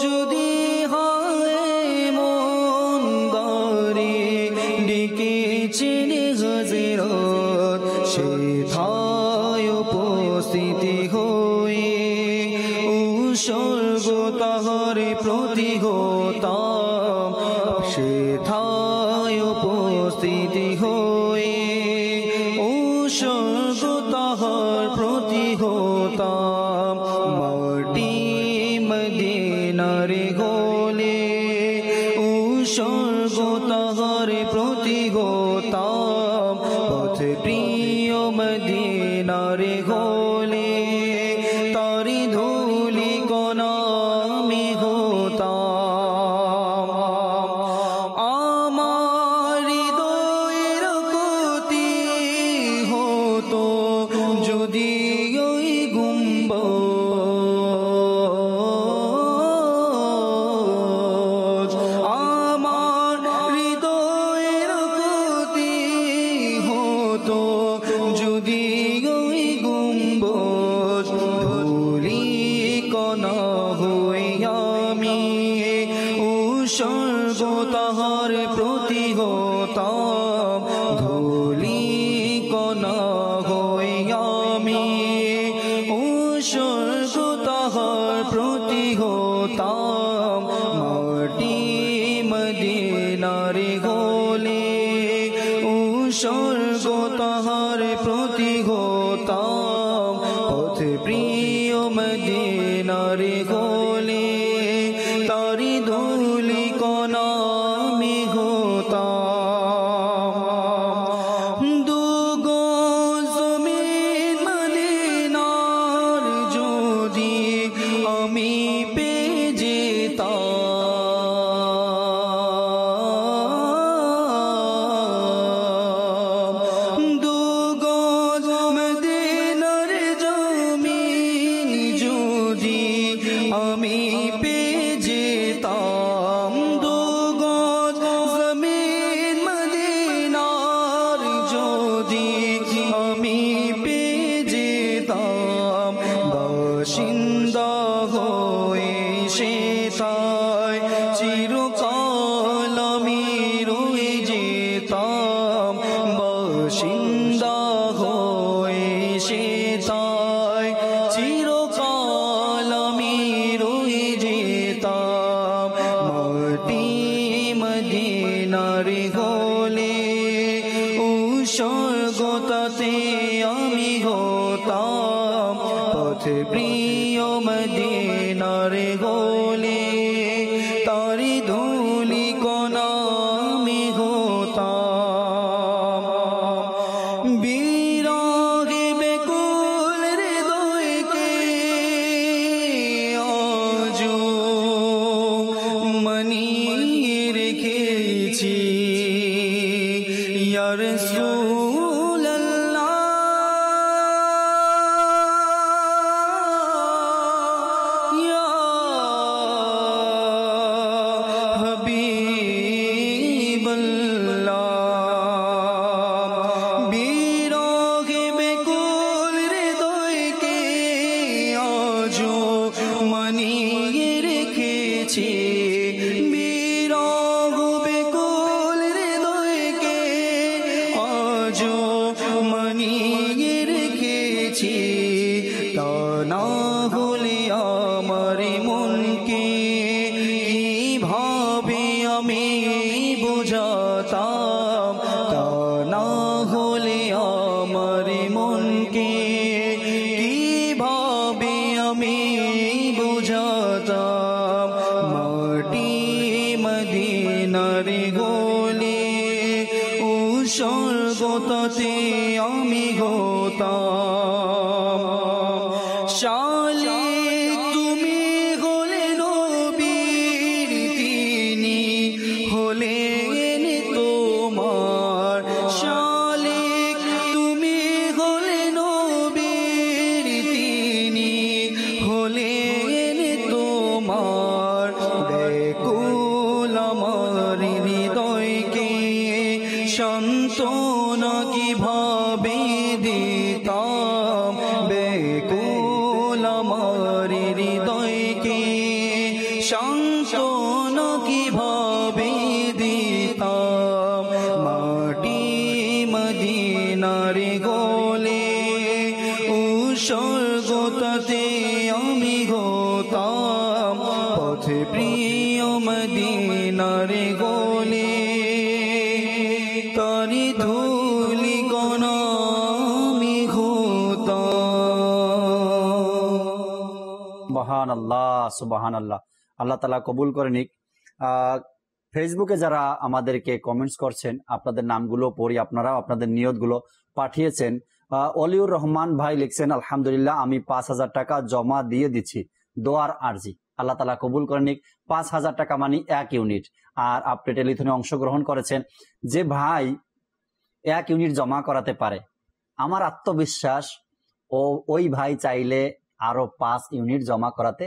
যদি হায় মন দারে ডেকেছেন হাজরাত, সেথায় উপস্থিতি হয়ে উৎসর্গ তাহার প্রতি হতাম, সেথায় উপস্থিতি হয়ে উৎসর্গ তাহার প্রতি হতাম। মাটি মদিনার হলে উৎসর্গ তাহার প্রতি হতাম, পথ প্রিয় মদিনার হলে তারি ধুলি কণা আমি হতাম। আমার হৃদয়ের গতি হতো যদি ওই গুম্বজ, আমার হৃদয়ের গতি হতো যদি আমি উৎসর্গ তাহার প্রতি হতাম মাটি মদিনার গোলে উৎসর্গ তাহার প্রতি হতাম পথ প্রিয় মদিনার গোলে তারি ধুলি কণা আমি হতাম দুগো জমিন মদিনার যদি আমি পেয়ে যেতাম দুগো মদিনার জমিন যদি আমি পেয়ে যেতাম দুগো জমিন মদিনার যদি আমি পেয়ে যেতাম বাসিন্দা হয়ে সেথায় চিরকাল আমি রয়ে যেতাম বাসিন্দা হয়ে সেথায় চিরকাল আমি রয়ে যেতাম মাটি মদিনার গোলে উৎসর্গতাতে আমি হতাম পথ প্রিয় মদিনার গোলে তারি ধুলি কণা আমি হতাম বিরহে বেকুল হৃদয়কে আজো মানিয়ে রেখেছি ইয়া রাসূলুল্লাহ ইয়া হাবিবাল্লাহ বিরহে বেকুল হৃদয়কে আজো মানিয়ে রেখেছি বিরহ বেকুল হৃদয়কে আজো মানিয়ে রেখেছি তা না হলে আমার মনকে কিভাবে আমি বুঝাতাম তা না হলে আমার মনকে কিভাবে আমি বুঝাতাম মাটি মদিনার গোলে উৎসর্গতাতে আমি হতাম শালিক তুমি হলে নবীর তিনি হলেন তোমার শালিক তুমি হলে নবীর তিনি হলেন তোমার বেকুল আমার হৃদয়কে সান্ত্বনা কিভাবে দিতাম বেকুল আমার হৃদয়কে সান্ত্বনা কিভাবে দিতাম মাটি মদিনার গোলে উৎসর্গতাতে আমি হতাম পথ প্রিয় মদিনার গোলে তারি ধুলি কণা আমি হতাম। সুবহান আল্লাহ সুবহান আল্লাহ। আল্লাহ তাআলা কবুল করে নিক। ফেসবুকে যারা আমাদেরকে কমেন্টস করছেন আপনাদের নামগুলো পড়ি, আপনারাও আপনাদের নিয়তগুলো পাঠিয়েছেন। অলিউর রহমান ভাই লিখছেন আলহামদুলিল্লাহ আমি 5,000 টাকা জমা দিয়ে দিচ্ছি, দোয়ার আরজি। আল্লাহ তাআলা কবুল করে নিক। 5,000 টাকা মানে 1 ইউনিট। আর আপনি টেলিথনে অংশগ্রহণ করেছেন, যে ভাই 1 ইউনিট জমা করাতে পারে, আমার আত্মবিশ্বাস ওই ভাই চাইলে আরো 5 ইউনিট জমা করাতে,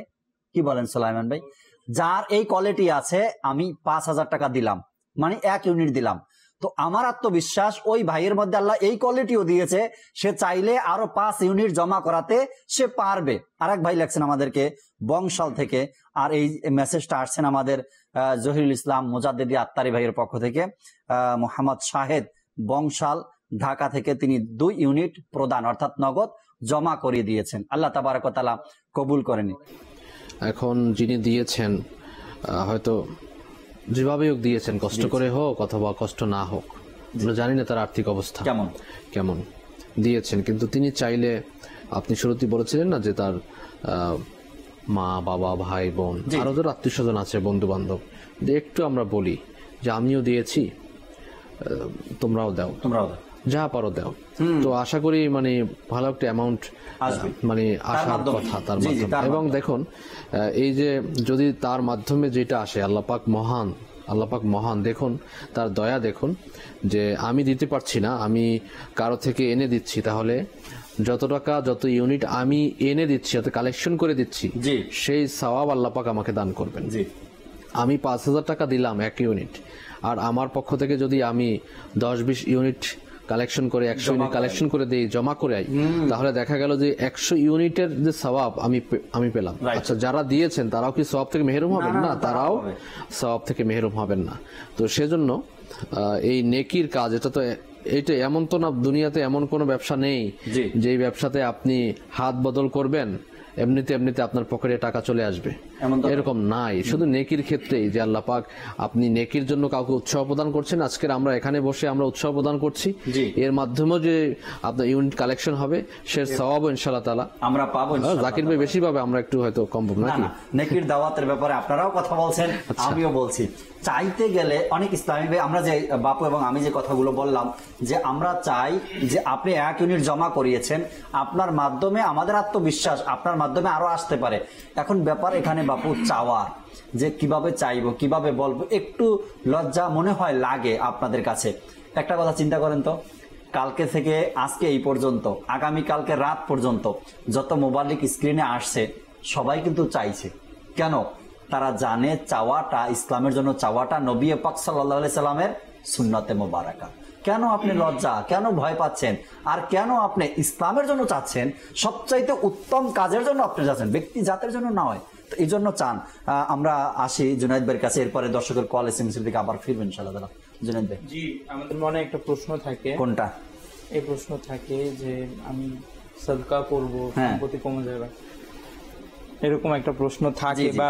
কি বলেন সুলাইমান ভাই? যার এই কোয়ালিটি আছে, আমি 5,000 টাকা দিলাম মানে 1 ইউনিট দিলাম, তো আমার আত্মবিশ্বাস ওই ভাইয়ের মধ্যে আল্লাহ এই কোয়ালিটিও দিয়েছে, সে চাইলে আরো 5 ইউনিট জমা করাতে সে পারবে। আরেক ভাই লেখছেন আমাদেরকে বংশাল থেকে, আর এই মেসেজটা আসছেন আমাদের জহিরুল ইসলাম মুজাদ্দিদি আত্তারি ভাইয়ের পক্ষ থেকে। মোহাম্মদ শাহেদ বংশাল ঢাকা থেকে তিনি 2 ইউনিট প্রদান অর্থাৎ নগদ জমা করিয়ে দিয়েছেন, আল্লাহ তাবারক ওয়া তাআলা কবুল করেনি। এখন যিনি দিয়েছেন হয়তো যেভাবে হোক দিয়েছেন, কষ্ট করে হোক অথবা কষ্ট না হোক, আমরা জানি না তার আর্থিক অবস্থা কেমন দিয়েছেন, কিন্তু তিনি চাইলে, আপনি শুরুতেই বলেছিলেন না যে তার মা বাবা ভাই বোন আরো যারা আত্মীয় স্বজন আছে বন্ধু বান্ধব, একটু আমরা বলি যে আমিও দিয়েছি, তোমরাও দাও যা পারো দাও, তো আশা করি মানে ভালো একটা অ্যামাউন্ট মানে আসার কথা তার মাধ্যমে। এবং দেখুন এই যে যদি তার মাধ্যমে যেটা আসে, আল্লাহ পাক মহান, দেখুন তার দয়া, দেখুন যে আমি দিতে পারছি না, আমি কারো থেকে এনে দিচ্ছি, তাহলে যত টাকা যত ইউনিট আমি এনে দিচ্ছি, যত কালেকশন করে দিচ্ছি, সেই সওয়াব আল্লাহ পাক আমাকে দান করবেন। আমি 5,000 টাকা দিলাম 1 ইউনিট, আর আমার পক্ষ থেকে যদি আমি 10-20 ইউনিট কালেকশন করে 100 ইউনিট কালেকশন করে দিই, জমা করে আই, তাহলে দেখা গেল যে 100 ইউনিটের যে সওয়াব আমি পেলাম। আচ্ছা, যারা দিয়েছেন তারাও কি সওয়াব থেকে মেহরুম হবেন না? তারাও সওয়াব থেকে মেহরুম হবেন না। তো সেজন্য এই নেকির কাজ, এটা এমন তো না, দুনিয়াতে এমন কোনো ব্যবসা নেই যে ব্যবসাতে আপনি হাত বদল করবেন এমনিতে আপনার পকেটে টাকা চলে আসবে, এরকম নাই। শুধু নেকির ক্ষেত্রেই যে আল্লাহ পাক আপনি নেকির জন্য কাউকে উৎসাহ প্রদান করছেন, আজকের আমরা এখানে বসে আমরা উৎসাহ প্রদান করছি, এর মাধ্যমেও যে আপনার ইউনিট কালেকশন হবে সে সওয়াব ইনশাআল্লাহ তাআলা আমরা পাবো। জাকির ভাই বেশি পাবে, আমরা একটু হয়তো কম পাবো নাকি? নেকির দাওয়াতের ব্যাপারে আপনারাও কথা বলছেন, আমিও বলছি। চাইতে গেলে অনেক ইসলামী ভাই, আমরা যে বাপু এবং আমি যে কথাগুলো বললাম, যে আমরা চাই যে আপনি 1 ইউনিট জমা করিয়েছেন, আপনার মাধ্যমে আমাদের আত্মবিশ্বাস আপনার মাধ্যমে আরো আসতে পারে। এখন ব্যাপার এখানে বাপু চাওয়া, যে কিভাবে চাইবো কিভাবে বলবো, একটু লজ্জা মনে হয় লাগে আপনাদের কাছে। একটা কথা চিন্তা করেন তো, কালকে থেকে আজকে এই পর্যন্ত, আগামী কালকে রাত পর্যন্ত যত মোবাইল স্ক্রিনে আসছে সবাই কিন্তু চাইছে। কেন? তারা জানে চাওয়াটা ইসলামের জন্য, চাওয়াটা নবী পাক সাল্লাল্লাহু আলাইহি সাল্লামের সুন্নতে মোবারকা। কেন আপনি লজ্জা, কেন ভয় পাচ্ছেন, আর কেন আপনি ইসলামের জন্য চাচ্ছেন? সবচাইতে উত্তম কাজের জন্য আপনি চাচ্ছেন, ব্যক্তি জাতের জন্য নয়। তো এই জন্য চান। আমরা আসি জুনাইদ ভাইয়ের কাছে, এরপরে দর্শকের কল এসএমএস থেকে আবার ফিরবেন ইনশাআল্লাহ। জুনাইদ ভাই, জি, আমাদের মনে একটা প্রশ্ন থাকে। কোনটা? এই প্রশ্ন থাকে যে আমি সাদকা করব, সম্পত্তি কমে যাবে, এরকম একটা প্রশ্ন থাকে, বা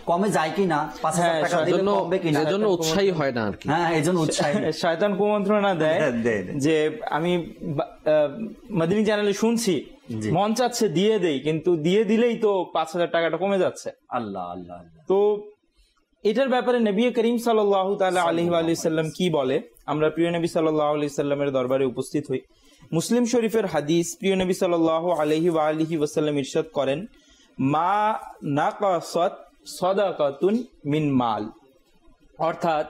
কমে যায় কিনা, 5,000 টাকা দিলে কমবে কিনা, এজন্য উৎসাহী হয় না আর কি। হ্যাঁ, এজন্য উৎসাহী শয়তান কুমন্ত্রণা দেয় যে আমি মাদানী চ্যানেলে শুনছি, মন চাচ্ছে দিয়ে দেই, কিন্তু দিয়ে দিলেই তো 5,000 টাকাটা কমে যাচ্ছে। আল্লাহ আল্লাহ। তো এটার ব্যাপারে নবী করিম সাল্লাল্লাহু তাআলা আলাইহি ওয়া সাল্লাম কি বলে? আমরা প্রিয় নবী সাল্লাল্লাহু আলাইহি সাল্লামের দরবারে উপস্থিত হই। মুসলিম শরীফের হাদিস, প্রিয় নবী সাল্লাল্লাহু আলাইহি ওয়া সাল্লাম ইরশাদ করেন, মা নাকাসাত সাদাকাতুন মিন মাল, অর্থাৎ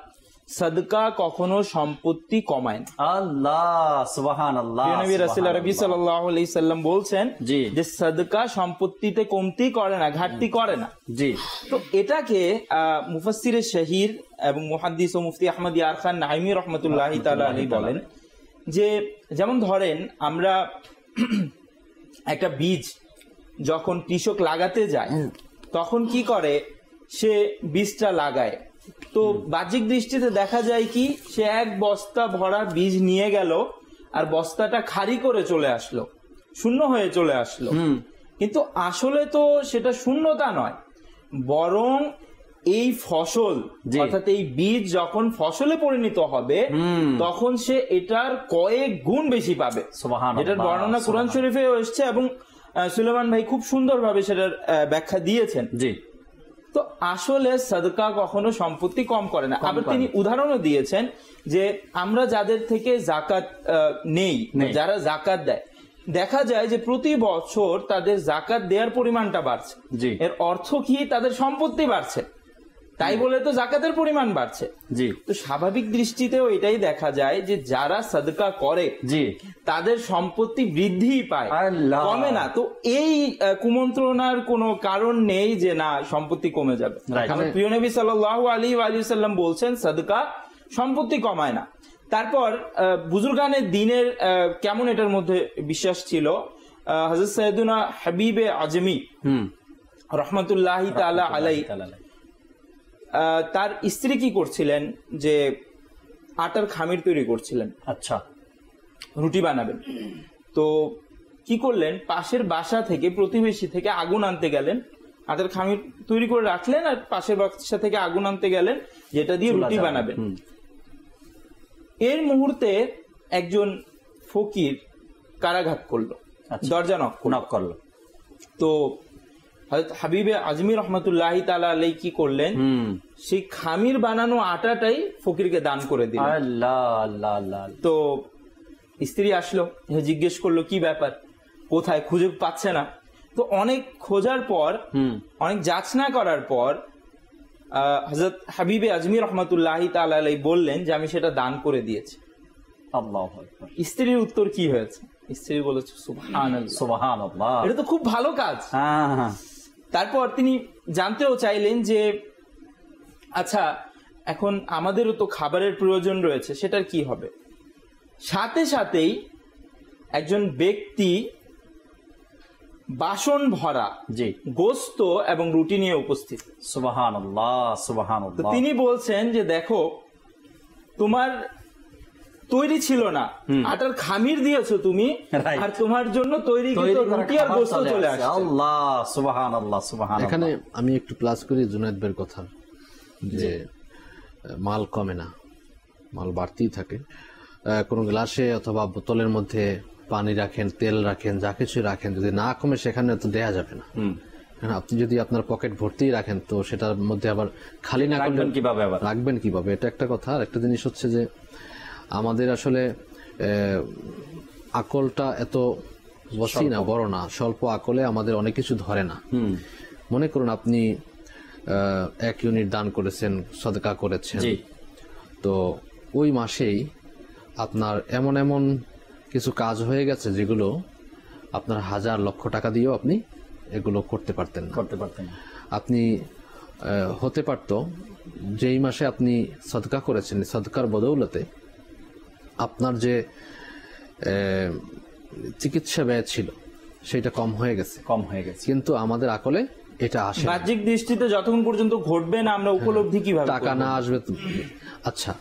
সাদকা কখনো সম্পত্তি কমায় না। আল্লাহ সুবহানাল্লাহ। নবী রাসূল আরবি সাল্লাল্লাহু আলাইহি সাল্লাম বলছেন যে সাদকা সম্পত্তিতে কমতি করে না, ঘাটতি করে না। জি। তো এটাকে মুফাসসিরে শাহির এবং মুহাদ্দিস ও মুফতি আহমদ ইয়ার খান নাইমি রাহমাতুল্লাহি তাআলা আলাইহি বলেন যে, যেমন ধরেন আমরা একটা বীজ যখন কৃষক লাগাতে যায় তখন কি করে, সে বীজটা লাগায়, তো বাহ্যিক দৃষ্টিতে দেখা যায় কি, সে 1 বস্তা ভরা বীজ নিয়ে গেল আর বস্তাটা খালি করে চলে আসলো, শূন্য হয়ে চলে আসলো। কিন্তু আসলে তো সেটা শূন্যতা নয়, বরং এই ফসল, অর্থাৎ এই বীজ যখন ফসলে পরিণত হবে তখন সে এটার কয়েক গুণ বেশি পাবে। এটার বর্ণনা কুরআন শরীফে এসেছে এবং সুলেমান ভাই খুব সুন্দরভাবে সেটার ব্যাখ্যা দিয়েছেন। জি। তো আসলে সাদকা কখনো সম্পত্তি কম করে না। আবার তিনি উদাহরণও দিয়েছেন যে আমরা যাদের থেকে জাকাত নেই, যারা জাকাত দেয়, দেখা যায় যে প্রতি বছর তাদের জাকাত দেওয়ার পরিমাণটা বাড়ছে। এর অর্থ কি? তাদের সম্পত্তি বাড়ছে, তাই বলে তো জাকাতের পরিমাণ বাড়ছে। জি। তো স্বাভাবিক দৃষ্টিতেও এটাই দেখা যায় যে যারা সাদকা করে তাদের সম্পত্তি বৃদ্ধি পায়, কমে না। তো এই কুমন্ত্রণার কোনো কারণ নেই যে না সম্পত্তি কমে যাবে। প্রিয় নবী সাল্লাল্লাহু আলাইহি ওয়া সাল্লাম বলছেন সাদকা সম্পত্তি কমায় না। তারপর বুজুর্গানের দিনের কেমন এটার মধ্যে বিশ্বাস ছিল, হযরত সাইয়েদুনা হাবিবে আজমি রাহমাতুল্লাহি তাআলা আলাইহি, তার স্ত্রী কি করছিলেন যে আটার খামির তৈরি করছিলেন। আচ্ছা। রুটি বানাবেন। তো কি করলেন, পাশের বাসা থেকে, প্রতিবেশী থেকে আগুন আনতে গেলেন, আটার খামির তৈরি করে রাখলেন আর পাশের বাসা থেকে আগুন আনতে গেলেন যেটা দিয়ে রুটি বানাবেন। এর মুহূর্তে একজন ফকির কারাঘাত করলো, দরজা নক করলো। তো হযরত হাবিবে আজমি রহমতুল্লাহি তাআলা আলাইহি কি করলেন, সেই খামির বানানো আটাটাই ফকিরকে দান করে দিলেন। আল্লাহ আল্লাহ আল্লাহ। তো স্ত্রী আসলো, জিজ্ঞেস করলো কি ব্যাপার, কোথায়, খুঁজে পাচ্ছে না। তো অনেক খোঁজার পর, অনেক যাচনা করার পর হযরত হাবিবে আজমি রহমতুল্লাহি তাআলা আলাইহি বললেন যে আমি সেটা দান করে দিয়েছি। আল্লাহু আকবার। স্ত্রীর উত্তর কি হয়েছে? স্ত্রী বলেছে সুবহানাল্লাহ, সুবহানাল্লাহ, এটা তো খুব ভালো কাজ। হ্যাঁ। তারপর তিনি জানতেও চাইলেন যে আচ্ছা এখন আমাদেরও তো খাবারের প্রয়োজন রয়েছে, সেটার কি হবে? সাথে সাথেই একজন ব্যক্তি বাসন ভরা গোস্ত এবং রুটি নিয়ে উপস্থিত। সুবহানাল্লাহ, সুবহানাল্লাহ। তিনি বলছেন যে দেখো, তোমার তৈরি ছিল না, আটার খামির দিয়েছো তুমি, আর তোমার জন্য তৈরি রুটি আর গোস্ত চলে আসছে। আল্লাহ, সুবহানাল্লাহ, সুবহানাল্লাহ। এখানে আমি একটু প্লাস করি জুনায়েদ ভাইয়ের কথা, যে মাল কমে না, মাল বাড়তেই থাকে। কোনো গ্লাসে অথবা বোতলের মধ্যে পানি রাখেন, তেল রাখেন, যা কিছু রাখেন, যদি না কমে সেখানে তো দেয়া যাবে না। আপনি যদি আপনার পকেট ভর্তি রাখেন তো সেটার মধ্যে আবার খালি না করলে কিভাবে আবার রাখবেন কিভাবে, এটা একটা কথা। আর একটা জিনিস হচ্ছে যে আমাদের আসলে আকলটা এত বসি না, বড় না, স্বল্প আকলে আমাদের অনেক কিছু ধরে না। মনে করুন আপনি 1 ইউনিট দান করেছেন, সদকা করেছেন, তো ওই মাসেই আপনার এমন এমন কিছু কাজ হয়ে গেছে যেগুলো আপনার হাজার লক্ষ টাকা দিয়েও আপনি এগুলো করতে পারতেন না। আপনি হতে পারতো যেই মাসে আপনি সদকা করেছেন, সদকার বদৌলতে আপনার যে চিকিৎসা ব্যয় ছিল সেটা কম হয়ে গেছে, কিন্তু আমাদের আকলে এটা আসে বাহ্যিক দৃষ্টিতে যতক্ষণ পর্যন্ত ঘটবে না আমরা উপলব্ধি কিভাবে, টাকা না আসবে। আচ্ছা,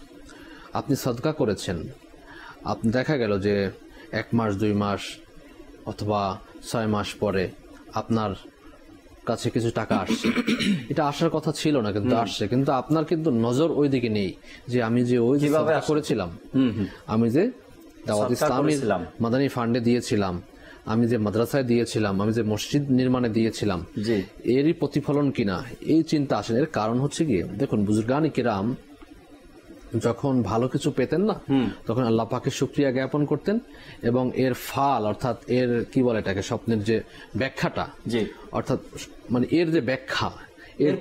আপনি সদকা করেছেন, আপনি দেখা গেল যে 1 মাস 2 মাস অথবা 6 মাস পরে আপনার কাছে কিছু টাকা আসছে। এটা আসার কথা ছিল না, কিন্তু আসছে। কিন্তু আপনার কিন্তু নজর ওই দিকে নেই যে আমি যে ওই সদকা করেছিলাম, আমি যে দাওয়াত ইসলামী মাদানী ফান্ডে দিয়েছিলাম, আমি যে মাদ্রাসায় দিয়েছিলাম, আমি যে মসজিদ নির্মাণে দিয়েছিলাম, এরই প্রতিফলন কিনা, এই চিন্তা আসেন। এর কারণ হচ্ছে কি, দেখুন বুজুর্গানি কিরাম যখন ভালো কিছু পেতেন না, তখন আল্লাহ পাকের শুকরিয়া জ্ঞাপন করতেন এবং এর ফল, অর্থাৎ এর কি বলে এটাকে, স্বপ্নের যে ব্যাখ্যাটা, অর্থাৎ মানে এর যে ব্যাখ্যা, এর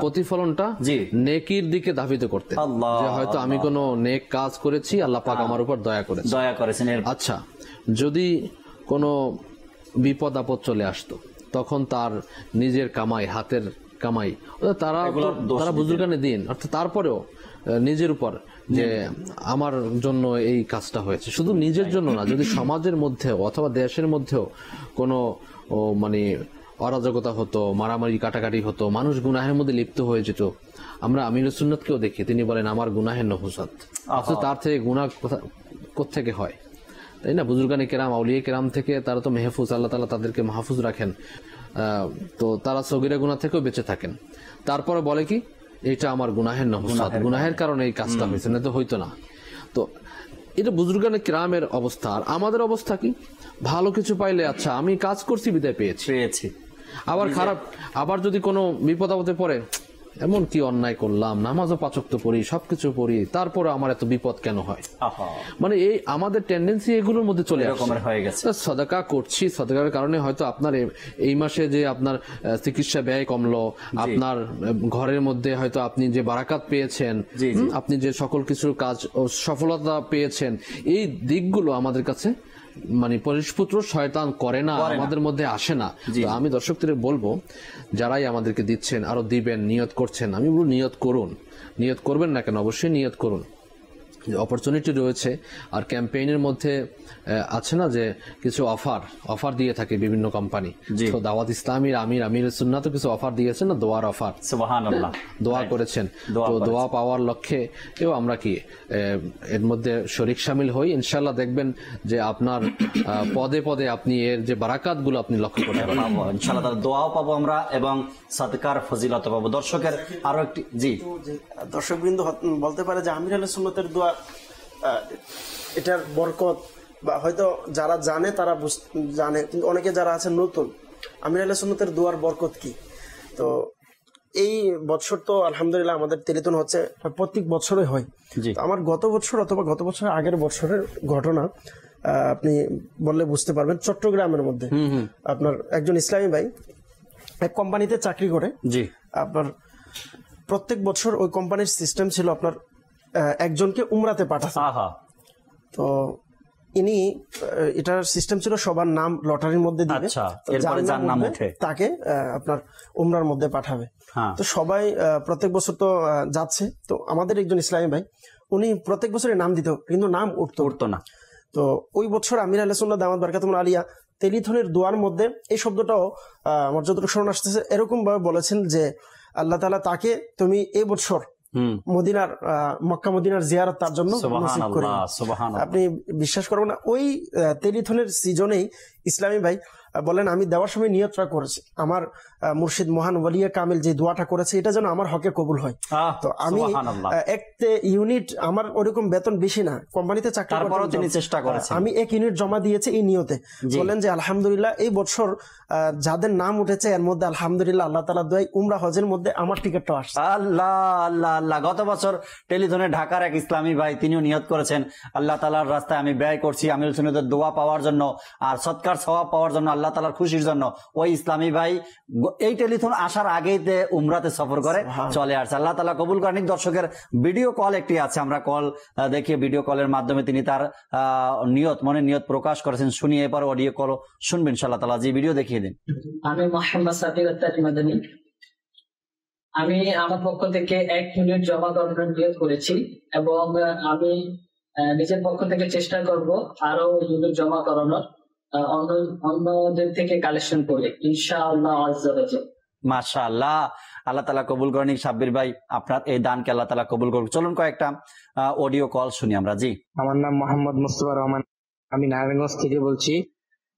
প্রতিফলনটা নেকির দিকে ধাবিত করতেন, যে হয়তো আমি কোনো নেক কাজ করেছি, আল্লাহ পাক আমার উপর দয়া করেছেন। আচ্ছা, যদি কোনো বিপদ আপদ চলে আসতো, তখন তার নিজের কামাই, হাতের কামাই, তারা বুজুর্গানে দিন, অর্থাৎ তারপরেও নিজের উপর যে আমার জন্য এই কাজটা হয়েছে, শুধু নিজের জন্য না, যদি সমাজের মধ্যেও অথবা দেশের মধ্যেও কোনো মানে অরাজকতা হতো, মারামারি কাটাকাটি হতো, মানুষ গুনাহের মধ্যে লিপ্ত হয়ে যেত, আমরা আমিরুস সুন্নাতকেও দেখি, তিনি বলেন আমার গুনাহের নহুসাত, তার থেকে গুনাহ কোত্থেকে হয়, তাই না? বুজুর্গানি কেরাম, আউলিয়া কেরাম থেকে তারা তো মেহফুজ, আল্লাহ তাআলা তাদেরকে মাহফুজ রাখেন, তো তারা সগীরা গুনাহ থেকেও বেঁচে থাকেন। তারপরে বলে কি, এটা আমার গুনাহের নহুসাত, গুনাহের কারণে এই কাজটা হয়েছে, না তো হইতো না। তো এটা বুজুর্গানি কেরামের অবস্থা। আর আমাদের অবস্থা কি, ভালো কিছু পাইলে আচ্ছা আমি কাজ করছি বিদায় পেয়েছি, আবার খারাপ, আবার যদি কোনো বিপদ আপদে পড়ে, এমন কি অন্যায় করলাম, নামাজও 5 ওয়াক্ত পড়ি, সবকিছু পড়ি, তারপরে আমার এত বিপদ কেন হয়? মানে এই আমাদের টেন্ডেন্সি এগুলোর মধ্যে চলে আসে। সদকা করছি, সদকার কারণে হয়তো আপনার এই মাসে যে আপনার চিকিৎসা ব্যয় কমলো, আপনার ঘরের মধ্যে হয়তো আপনি যে বারাকাত পেয়েছেন, আপনি যে সকল কিছুর কাজ সফলতা পেয়েছেন, এই দিকগুলো আমাদের কাছে মানে পরিষ্পুত্র শয়তান করে না, আমাদের মধ্যে আসে না। আমি দর্শকদের বলবো, যারাই আমাদেরকে দিচ্ছেন, আরো দিবেন, নিয়ত করছেন, আমি বলবো নিয়ত করুন, নিয়ত করবেন না কেন, অবশ্যই নিয়ত করুন। অপরচুনিটি রয়েছে। আর ক্যাম্পেইনের মধ্যে আছে না যে কিছু অফার দিয়ে থাকে বিভিন্ন কোম্পানি, তো দাওয়াত ইসলামীর আমির সুন্নাত কিছু অফার দিয়েছেন না, দোয়ার অফার, সুবহানাল্লাহ, দোয়া করেছেন। তো দোয়া পাওয়ার লক্ষ্যে এও আমরা কি এর মধ্যে শরীক শামিল হই। ইনশাআল্লাহ দেখবেন যে আপনার পদে পদে আপনি এর যে বারাকাতগুলো আপনি লক্ষ্য করতে পারবেন ইনশাআল্লাহ। তার দোয়াও পাবো আমরা এবং সাদকার ফজিলত পাবো। দর্শকের আরো একটি দর্শকবৃন্দ বলতে পারে যে আমির আহলে সুন্নাতের দোয়া, এটার বরকত বা হয়তো যারা জানে তারা জানে, কিন্তু অনেকে যারা আছে নতুন, আমির আহলে সুন্নাতের দোয়ার বরকত কি। তো এই বছর তো আলহামদুলিল্লাহ আমাদের তেলিতন হচ্ছে, প্রত্যেক বছরই হয়। আমার গত বছর অথবা গত বছরের আগের বছরের ঘটনা আপনি বললে বুঝতে পারবেন। চট্টগ্রামের মধ্যে আপনার একজন ইসলামী ভাই এক কোম্পানিতে চাকরি করে, আপনার প্রত্যেক বছর ওই কোম্পানির সিস্টেম ছিল আপনার একজনকে উমরাতে পাঠাতে। তো ইনি এটার সিস্টেম ছিল সবার নাম লটারির মধ্যে দিবে, তাকে আপনার উমরার মধ্যে পাঠাবে। তো সবাই প্রত্যেক বছর তো যাচ্ছে। তো আমাদের একজন ইসলামী ভাই, উনি প্রত্যেক বছরের নাম দিত কিন্তু নাম উঠতো না। তো ওই বছর আমির আহলে সুন্নাত দামাত বারকাতুহুল আলিয়া তেলিথনের দোয়ার মধ্যে এই শব্দটাও আমার যতটুকু স্মরণ আসতেছে, এরকম ভাবে বলেছেন যে আল্লাহ তাআলা তাকে তুমি এই বছর মদিনার মক্কা মদিনার জিয়ারত তার জন্য নসিব করে। আপনি বিশ্বাস করবেন না, ওই তেলিথনের সিজনেই ইসলামী ভাই বলেন আমি দেওয়ার সময় নিয়তটা করেছি, আমার মুর্শিদ মহান ওয়ালিয়া কামিল যে দোয়াটা করেছে এটা যেন আমার হকে কবুল হয়। তো আমি এক ইউনিট, আমার ওরকম বেতন বেশি না, কোম্পানিতে চাকরি করেছি, আমি 1 ইউনিট জমা দিয়েছি এই নিয়তে। বলেন যে আলহামদুলিল্লাহ এই বছর যাদের নাম উঠেছে এর মধ্যে আলহামদুলিল্লাহ আল্লাহ তাআলা দোয়ায় উমরা হজের মধ্যে আমার টিকিটটাও আসছে। আল্লাহ আল্লাহ আল্লাহ। গত বছর টেলিথনে ঢাকার এক ইসলামী ভাই তিনিও নিয়ত করেছেন আল্লাহ তাআলার রাস্তায় আমি ব্যয় করছি আমিরুল সুন্নাতের দোয়া পাওয়ার জন্য আর সৎকার সওয়াব পাওয়ার জন্য, আল্লাহ তাআলার খুশির জন্য। ওই ইসলামী ভাই এই টেলিথন আসার আগেই উমরাতে সফর করে চলে আসছে। আল্লাহ তাআলা কবুল করেন। দর্শকের ভিডিও কল একটি আছে, আমরা কল দেখিয়ে ভিডিও কলের মাধ্যমে তিনি তার মনের নিয়ত প্রকাশ করেছেন, শুনিয়ে এবার অডিও কল শুনবেন ইনশাআল্লাহ তাআলা। যে ভিডিও দেখিয়ে দিন। আমি মোহাম্মদ সাবির আত্তারি মাদানী, আমি আমার পক্ষ থেকে 1 ইউনিট জমা করার নিয়ত করেছি এবং আমি নিজের পক্ষ থেকে চেষ্টা করব আরো ইউনিট জমা করানোর, অন্যদের থেকে কালেকশন করে ইনশাআল্লাহ। মাশাআল্লাহ, আল্লাহ তাআলা কবুল করেন। সাব্বির ভাই আপনার এই দানকে আল্লাহ তাআলা কবুল করুন। চলুন কয়েকটা অডিও কল শুনি আমরা। জি, আমার নাম মোহাম্মদ মুস্তাফা রহমান, আমি নারায়ণগঞ্জ থেকে বলছি।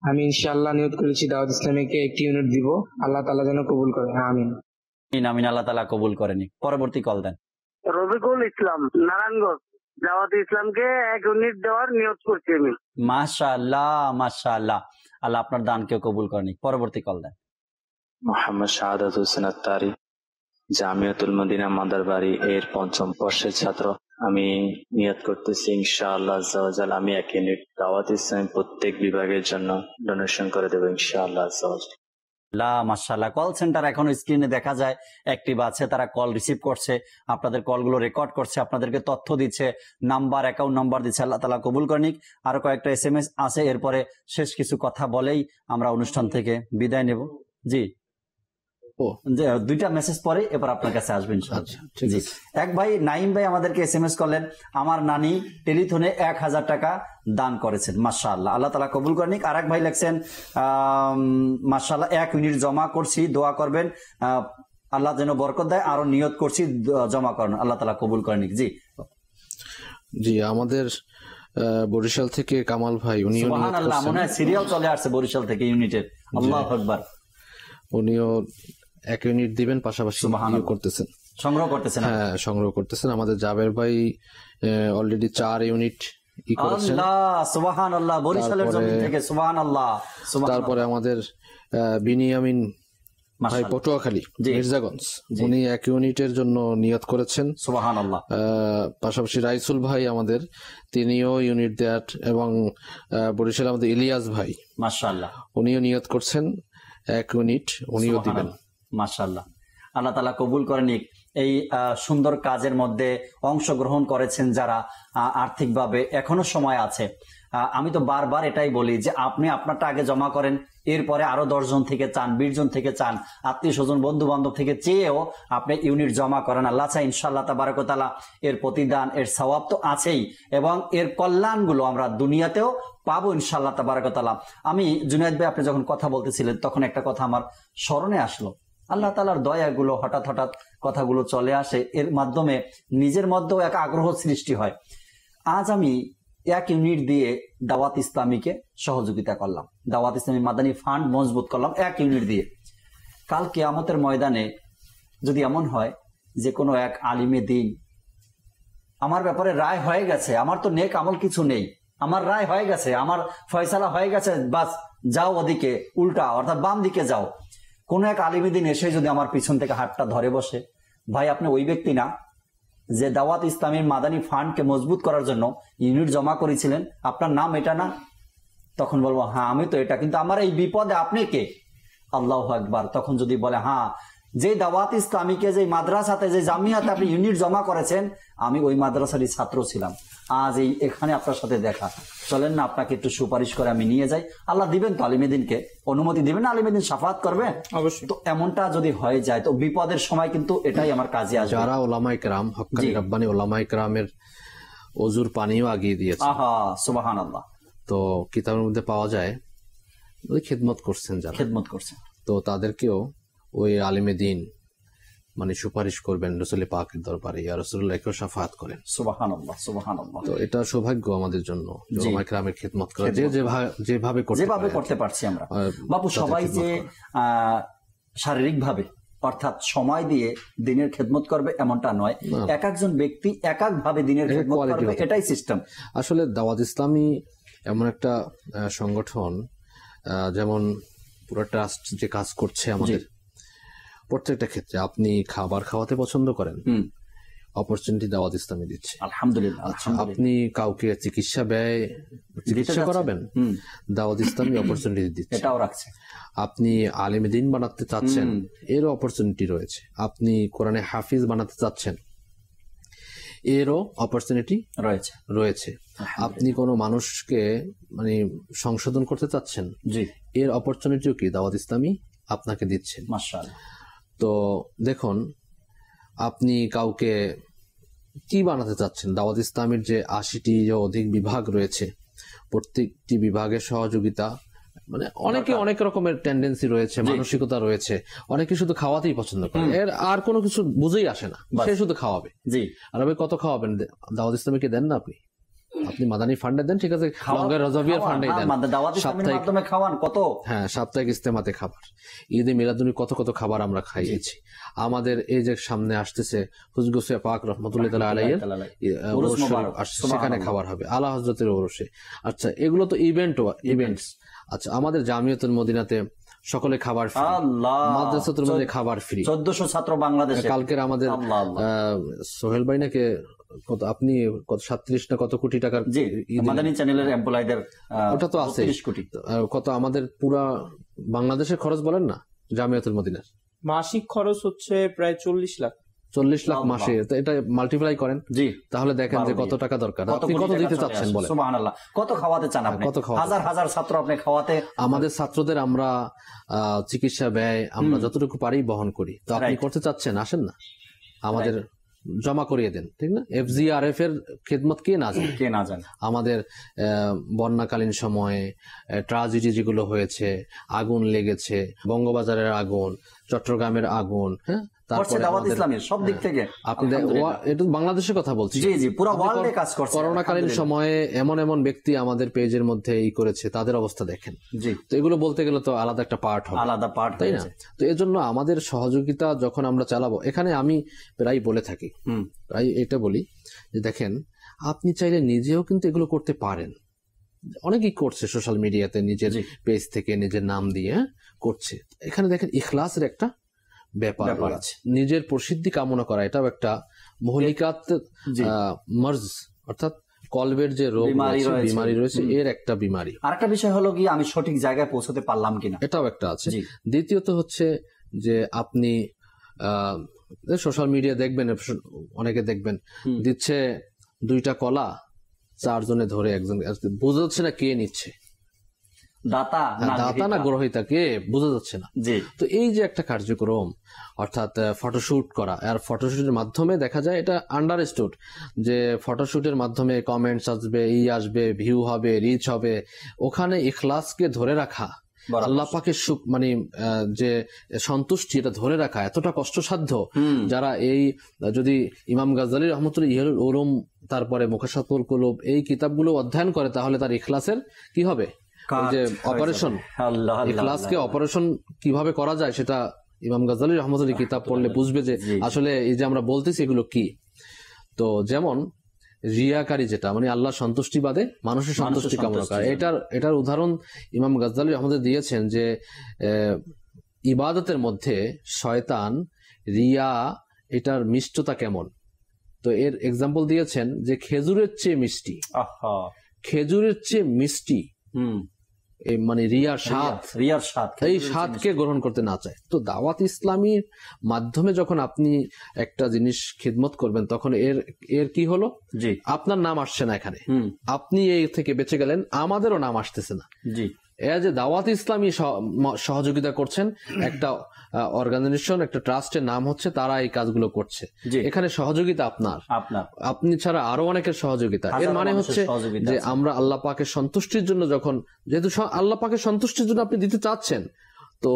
আমি ইনশাআল্লাহ নিয়ত করেছি দাওয়াত ইসলামীকে 1 ইউনিট দিব, আল্লাহ তাআলা যেন কবুল করে। আমিন আমিন। আল্লাহ তাআলা কবুল করেনি। পরবর্তী কল দেন। রবিকুল ইসলাম, নারায়ণগঞ্জ, দাওয়াত ইসলামকে 1 ইউনিট দেওয়ার নিয়ত করছি আমি। মাশাআল্লাহ মাশাআল্লাহ, আল্লাহ আপনার দানকে কবুল করেনি। পরবর্তী কল দেন। মোহাম্মদ শাহাদাত হোসেন আত্তারি, জামিয়াতুল মদিনা মাদারবাড়ি এর 5ম বর্ষের ছাত্র। আমি নিয়ত করতেছি ইনশাআল্লাহ আজ্জা ওয়া জাল আমি 1 ইউনিট দাওয়াত ইসলাম প্রত্যেক বিভাগের জন্য ডোনেশন করে দেবো ইনশাআল্লাহ আজ্জা ওয়া জাল। মাশাআল্লাহ, কল সেন্টার এখনো স্ক্রিনে দেখা যায় অ্যাক্টিভ আছে, তারা কল রিসিভ করছে, আপনাদের কলগুলো রেকর্ড করছে, আপনাদেরকে তথ্য দিচ্ছে, নাম্বার অ্যাকাউন্ট নাম্বার দিচ্ছে। আল্লাহ তাআলা কবুল করেন। আরো কয়েকটা SMS আছে, এরপরে শেষ কিছু কথা বলেই আমরা অনুষ্ঠান থেকে বিদায় নেব। জি, দুইটা মেসেজ পরে এবার আপনার কাছে আসবেন। জি, এক ভাই নাইম ভাই আমাদেরকে SMS করলেন, আমার নানি টেলিথনে 1000 টাকা দান করেছেন। মাশাআল্লাহ, আল্লাহ তাআলা কবুল করেন। আর এক ভাই লেখছেন মাশাআল্লাহ 1 ইউনিট জমা করছি, দোয়া করবেন আল্লাহ যেন বরকত দেয়, আরো নিয়ত করছি জমা করেন, আল্লাহ তাআলা কবুল করেন। জি জি, আমাদের বরিশাল থেকে কামাল ভাই, উনি সুবহানাল্লাহ, মনে হয় সিরিয়াল চলে আসছে বরিশাল থেকে ইউনিটের। আল্লাহু আকবার। উনিও 1 ইউনিট দিবেন, পাশাপাশি করতেছেন, সংগ্রহ করতেছেন। হ্যাঁ, সংগ্রহ করতেছেন। আমাদের জাবের ভাই অলরেডি 4 ইউনিট করেছেন। সুবহানাল্লাহ, বরিশালের জমিন থেকে। সুবহানাল্লাহ। তারপরে আমাদের বিনিয়ামিন ভাই পটুয়াখালী মির্জাগঞ্জ, উনি 1 ইউনিটের জন্য নিয়ত করেছেন। সুবহানাল্লাহ। পাশাপাশি রাইসুল ভাই আমাদের, তিনিও ইউনিট দেয়ার, এবং বরিশাল আমাদের ইলিয়াস ভাই, মাশাআল্লাহ, উনিও নিয়ত করছেন 1 ইউনিট, উনিও দিবেন। মাশাআল্লাহ, আল্লাহ তাআলা কবুল করেন। এই সুন্দর কাজের মধ্যে অংশগ্রহণ করেছেন যারা আর্থিকভাবে, এখনো সময় আছে। আমি তো বারবার এটাই বলি যে আপনি আপনারটা আগে জমা করেন, এরপরে আরো 10 জন থেকে চান, 20 জন থেকে চান, আত্মীয় স্বজন বন্ধু বান্ধব থেকে চেয়েও আপনি ইউনিট জমা করেন। আল্লাহ চাই ইনশাআল্লাহ তাবারাক ওয়া তাআলা এর প্রতিদান, এর সওয়াব তো আছেই, এবং এর কল্যাণগুলো আমরা দুনিয়াতেও পাবো ইনশাআল্লাহ তাবারাক ওয়া তাআলা। আমি জুনায়েদ ভাই, আপনি যখন কথা বলতেছিলেন তখন একটা কথা আমার স্মরণে আসলো। আল্লাহ তাআলার দয়াগুলো হঠাৎ হঠাৎ কথাগুলো চলে আসে, এর মাধ্যমে নিজের মধ্যেও এক আগ্রহ সৃষ্টি হয়। আজ আমি 1 ইউনিট দিয়ে দাওয়াত ইসলামীকে সহযোগিতা করলাম, দাওয়াত ইসলামী মাদানী ফান্ড মজবুত করলাম 1 ইউনিট দিয়ে। কাল কিয়ামতের ময়দানে যদি এমন হয় যে কোনো এক আলিমে দিন আমার ব্যাপারে রায় হয়ে গেছে, আমার তো নেক আমল কিছু নেই, আমার রায় হয়ে গেছে, আমার ফয়সালা হয়ে গেছে, বাস যাও ওদিকে, উল্টা অর্থাৎ বাম দিকে যাও, কোন এক আলিমে দিন এসে যদি আমার পিছন থেকে হাতটা ধরে বসে, ভাই আপনি ওই ব্যক্তি না যে দাওয়াত ইসলামীর মাদানী ফান্ডকে মজবুত করার জন্য ইউনিট জমা করেছিলেন, আপনার নাম এটা না? তখন বলবো হ্যাঁ আমি তো এটা, কিন্তু আমার এই বিপদে আপনি কে? আল্লাহু আকবার। তখন যদি বলে হ্যাঁ, যে দাওয়াত ইসলামীকে, যে মাদ্রাসাতে, যে জামিয়াতে আপনি ইউনিট জমা করেছেন, আমি ওই মাদ্রাসারই ছাত্র ছিলাম, আজ এই এখানে আপনার সাথে দেখা, চলেন না আপনাকে একটু সুপারিশ করে আমি নিয়ে যাই। আল্লাহ দিবেন তো আলিমেদিনকে অনুমতি দিবেন না, আলিমেদিন শাফাত করবে অবশ্যই। তো এমনটা যদি হয়ে যায় তো বিপদের সময় কিন্তু এটাই আমার কাজে আসবে। যারা ওলামায়ে কেরাম, হক্কানি রাব্বানি ওলামায়ে কেরামের ওযুর পানিও আগিয়ে দিয়েছে, আহা সুবহানাল্লাহ, তো কিতাবের মধ্যে পাওয়া যায় ওই খেদমত করছেন, যারা খেদমত করছেন, তো তাদেরকেও ওই আলিমে দিন মানে সুপারিশ করবেন রাসূল পাকের দরবারে, ইয়া রাসূলুল্লাহকে শাফাত করেন। সুবহানাল্লাহ সুবহানাল্লাহ। তো এটা সৌভাগ্য আমাদের জন্য ওলামায়ে কেরামের খেদমত করা, যেভাবে করতে পারছি আমরা। বাবু সবাই যে শারীরিক ভাবে অর্থাৎ সময় দিয়ে দিনের খেদমত করবে এমনটা নয়, এক একজন ব্যক্তি এক এক ভাবে দিনের খেদমত করবে, এটাই সিস্টেম। আসলে দাওয়াত ইসলামী এমন একটা সংগঠন, যেমন পুরো ট্রাস্ট যে কাজ করছে আমাদের প্রত্যেকটা ক্ষেত্রে, আপনি খাবার খাওয়াতে পছন্দ করেন, অপরচুনিটি দাওয়াত ইসলামী দিচ্ছে আলহামদুলিল্লাহ। আচ্ছা, আপনি কাউকে চিকিৎসা করাবেন, দাওয়াত ইসলামী অপরচুনিটি দিচ্ছে, এটাও রাখছে। আপনি আলেম দ্বীন বানাতে চাচ্ছেন, এরও অপরচুনিটি রয়েছে। আপনি কোরআনে হাফিজ বানাতে চাচ্ছেন, এরও অপরচুনিটি রয়েছে। আপনি কোনো মানুষকে মানে সংশোধন করতে চাচ্ছেন, এর অপরচুনিটিও কি দাওয়াত ইসলামী আপনাকে দিচ্ছেন। মাশাআল্লাহ। তো দেখুন, আপনি কাউকে কি বানাতে চাচ্ছেন, দাওয়াত ইসলামের যে 80টি অধিক বিভাগ রয়েছে, প্রত্যেকটি বিভাগের সহযোগিতা, মানে অনেকে অনেক রকমের টেন্ডেন্সি রয়েছে, মানসিকতা রয়েছে। অনেকে শুধু খাওয়াতেই পছন্দ করে, এর আর কোনো কিছু বুঝেই আসে না, সে শুধু খাওয়াবে। আর ভাই কত খাওয়াবেন? দাওয়াত ইসলামীকে দেন না আপনি, আপনি মাদানী ফান্ডে দেন, ঠিক আছে, লঙ্গের রজবিয়ার ফান্ডে দেন, সাপ্তাহিক ইস্তেমাতে খাবার, ঈদে মিলাদুন্নবী কত কত খাবার আমরা খাইয়েছি। আমাদের এই যে সামনে আসতেছে হুজুর পাক রহমতুল্লাহ তাআলা আলাইহির সেখানে খাবার হবে, আলা হযরতের ওরসে। আচ্ছা, এগুলো তো ইভেন্টস। আচ্ছা, আমাদের জামিয়াতুল মদিনাতে সকলে খাবার ফ্রি, মাদ্রাসাতুল মধ্যে খাবার ফ্রি, 1400 ছাত্র বাংলাদেশে। কালকের আমাদের সোহেল ভাই নাকি কত, আপনি কত 37 না কত কোটি টাকার মাদানী চ্যানেলের এমপ্লয়ীদের, ওটা তো আছে কত, আমাদের পুরা বাংলাদেশের খরচ বলেন না জামিয়াতুল মদিনার মাসিক খরচ হচ্ছে প্রায় 40 লাখ মাসে। এটা মাল্টিপ্লাই করেন, তাহলে দেখেন যে কত টাকা দরকার, আপনি কত দিতে চাচ্ছেন বলেন। সুবহানাল্লাহ, কত খাওয়াতে চান আপনি? কত হাজার হাজার ছাত্র আপনি খাওয়াতে। আমাদের ছাত্রদের আমরা চিকিৎসা ব্যয় আমরা যতটুকু পারি বহন করি, তো আপনি করতে চাচ্ছেন, আসেন না আমাদের জমা করিয়ে দেন, ঠিক না? FGRF এর খেদমত কে না জানে? আমাদের বন্যাকালীন সময়ে ট্রাজেডি যেগুলো হয়েছে, আগুন লেগেছে, বঙ্গবাজারের আগুন, চট্টগ্রামের আগুন, হ্যাঁ, বাংলাদেশের কথা বলছি, করোনাকালীন সময়ে এমন এমন ব্যক্তি আমাদের পেজের মধ্যে এই করেছে, তাদের অবস্থা দেখেন। তো এগুলো বলতে গেলে তো আলাদা একটা পার্ট হবে, তাই না? তো এর জন্য আমাদের সহযোগিতা যখন আমরা চালাবো, এখানে আমি প্রায় বলে থাকি, প্রায় এটা বলি যে দেখেন, আপনি চাইলে নিজেও কিন্তু এগুলো করতে পারেন। অনেকেই করছে সোশ্যাল মিডিয়াতে নিজের পেজ থেকে নিজের নাম দিয়ে করছে। এখানে দেখেন ইখলাসের একটা ব্যাপার আছে, নিজের প্রসিদ্ধি কামনা করা, এটাও একটা মহলিকাত মার্জ, অর্থাৎ কলবের যে রোগ বিমারি রয়েছে, এর একটা বিমারি। আরেকটা বিষয় হলো কি, আমি সঠিক জায়গায় পৌঁছতে পারলাম কিনা, এটাও একটা আছে। দ্বিতীয়ত হচ্ছে যে আপনি সোশ্যাল মিডিয়া দেখবেন, অনেকে দেখবেন দিচ্ছে 2টা কলা চারজনে ধরে একজন, বোঝা যাচ্ছে না কে নিচ্ছে, দাতা না গ্রহীতা কে বোঝা যাচ্ছে না। তো এই যে একটা কার্যক্রম, অর্থাৎ ফটোশুট করা, আর ফটোশুটের মাধ্যমে দেখা যায় এটা আন্ডারস্টুড যে ফটোশুটের মাধ্যমে কমেন্টস আসবে, আসবে, ভিউ হবে, রিচ হবে, ওখানে ইখলাসকে ধরে রাখা, আল্লাহ পাকের মানে যে সন্তুষ্টি এটা ধরে রাখা এতটা কষ্টসাধ্য। যারা এই যদি ইমাম গাজ্জালী রহমতুল্লাহ ইহলুল উলুম, তারপরে মুখাশাতুল কুলুব এই কিতাবগুলো অধ্যয়ন করে, তাহলে তার ইখলাসের কি হবে, যে অপারেশন, ইখলাসকে অপারেশন কিভাবে করা যায় সেটা ইমাম গাজ্জালী রহমতুল্লাহ কিতাব পড়লে বুঝবে যে আসলে এই যে আমরা বলতেছি এগুলো কি। তো যেমন রিয়াকারী, যেটা মানে আল্লাহ সন্তুষ্টি বাদে মানুষের সন্তুষ্টি কামনা করে, এটার উদাহরণ ইমাম গাজ্জালী রহমতুল্লাহ দিয়েছেন যে ইবাদতের মধ্যে শয়তান রিয়া এটার মিষ্টতা কেমন। তো এর এক্সাম্পল দিয়েছেন যে খেজুরের চেয়ে মিষ্টি, খেজুরের চেয়ে মিষ্টি মানে রিয়ার স্বাদ, এই স্বাদকে গ্রহণ করতে না চায়। তো দাওয়াত ইসলামীর মাধ্যমে যখন আপনি একটা জিনিস খিদমত করবেন, তখন এর কি হলো, আপনার নাম আসছে না এখানে, আপনি এই থেকে বেঁচে গেলেন, আমাদেরও নাম আসতেছে না। যে দাওয়াত ইসলামী সহযোগিতা করছেন, একটা অর্গানাইজেশন, একটা ট্রাস্টের নাম হচ্ছে, তারা এই কাজগুলো করছে, এখানে সহযোগিতা আপনি ছাড়া আরো অনেকের সহযোগিতা। এর মানে হচ্ছে যে আমরা আল্লাহ পাকের সন্তুষ্টির জন্য, যখন যেহেতু আল্লাহ পাকের সন্তুষ্টির জন্য আপনি দিতে চাচ্ছেন, তো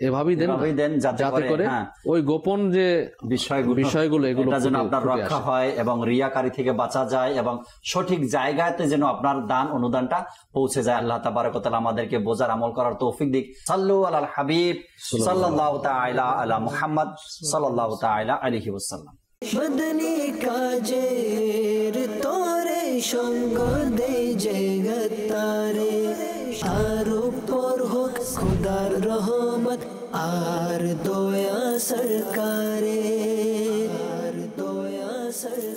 এভাবেই দেন যাতে করে ওই গোপন যে বিষয়গুলো এগুলো যেন আপনার রক্ষা হয় এবং রিয়াকারী থেকে বাঁচা যায় এবং সঠিক জায়গাতে যেন আপনার দান অনুদানটা পৌঁছে যায়। আল্লাহ তাবারক ওয়া তাআলা আমাদেরকে বোঝার আমল করার তৌফিক দিক। সাল্লু আলাল হাবিব সাল্লাল্লাহু তাআলা আলা মুহাম্মদ সাল্লাল্লাহু তাআলা আলাইহি ওয়াসাল্লাম। মদনী কাজের তোরে সঙ্গ দে জগতারে, আর উপর হোক খুদার রহমত আর দয়া সরকারে, আর দয়া সরকারে।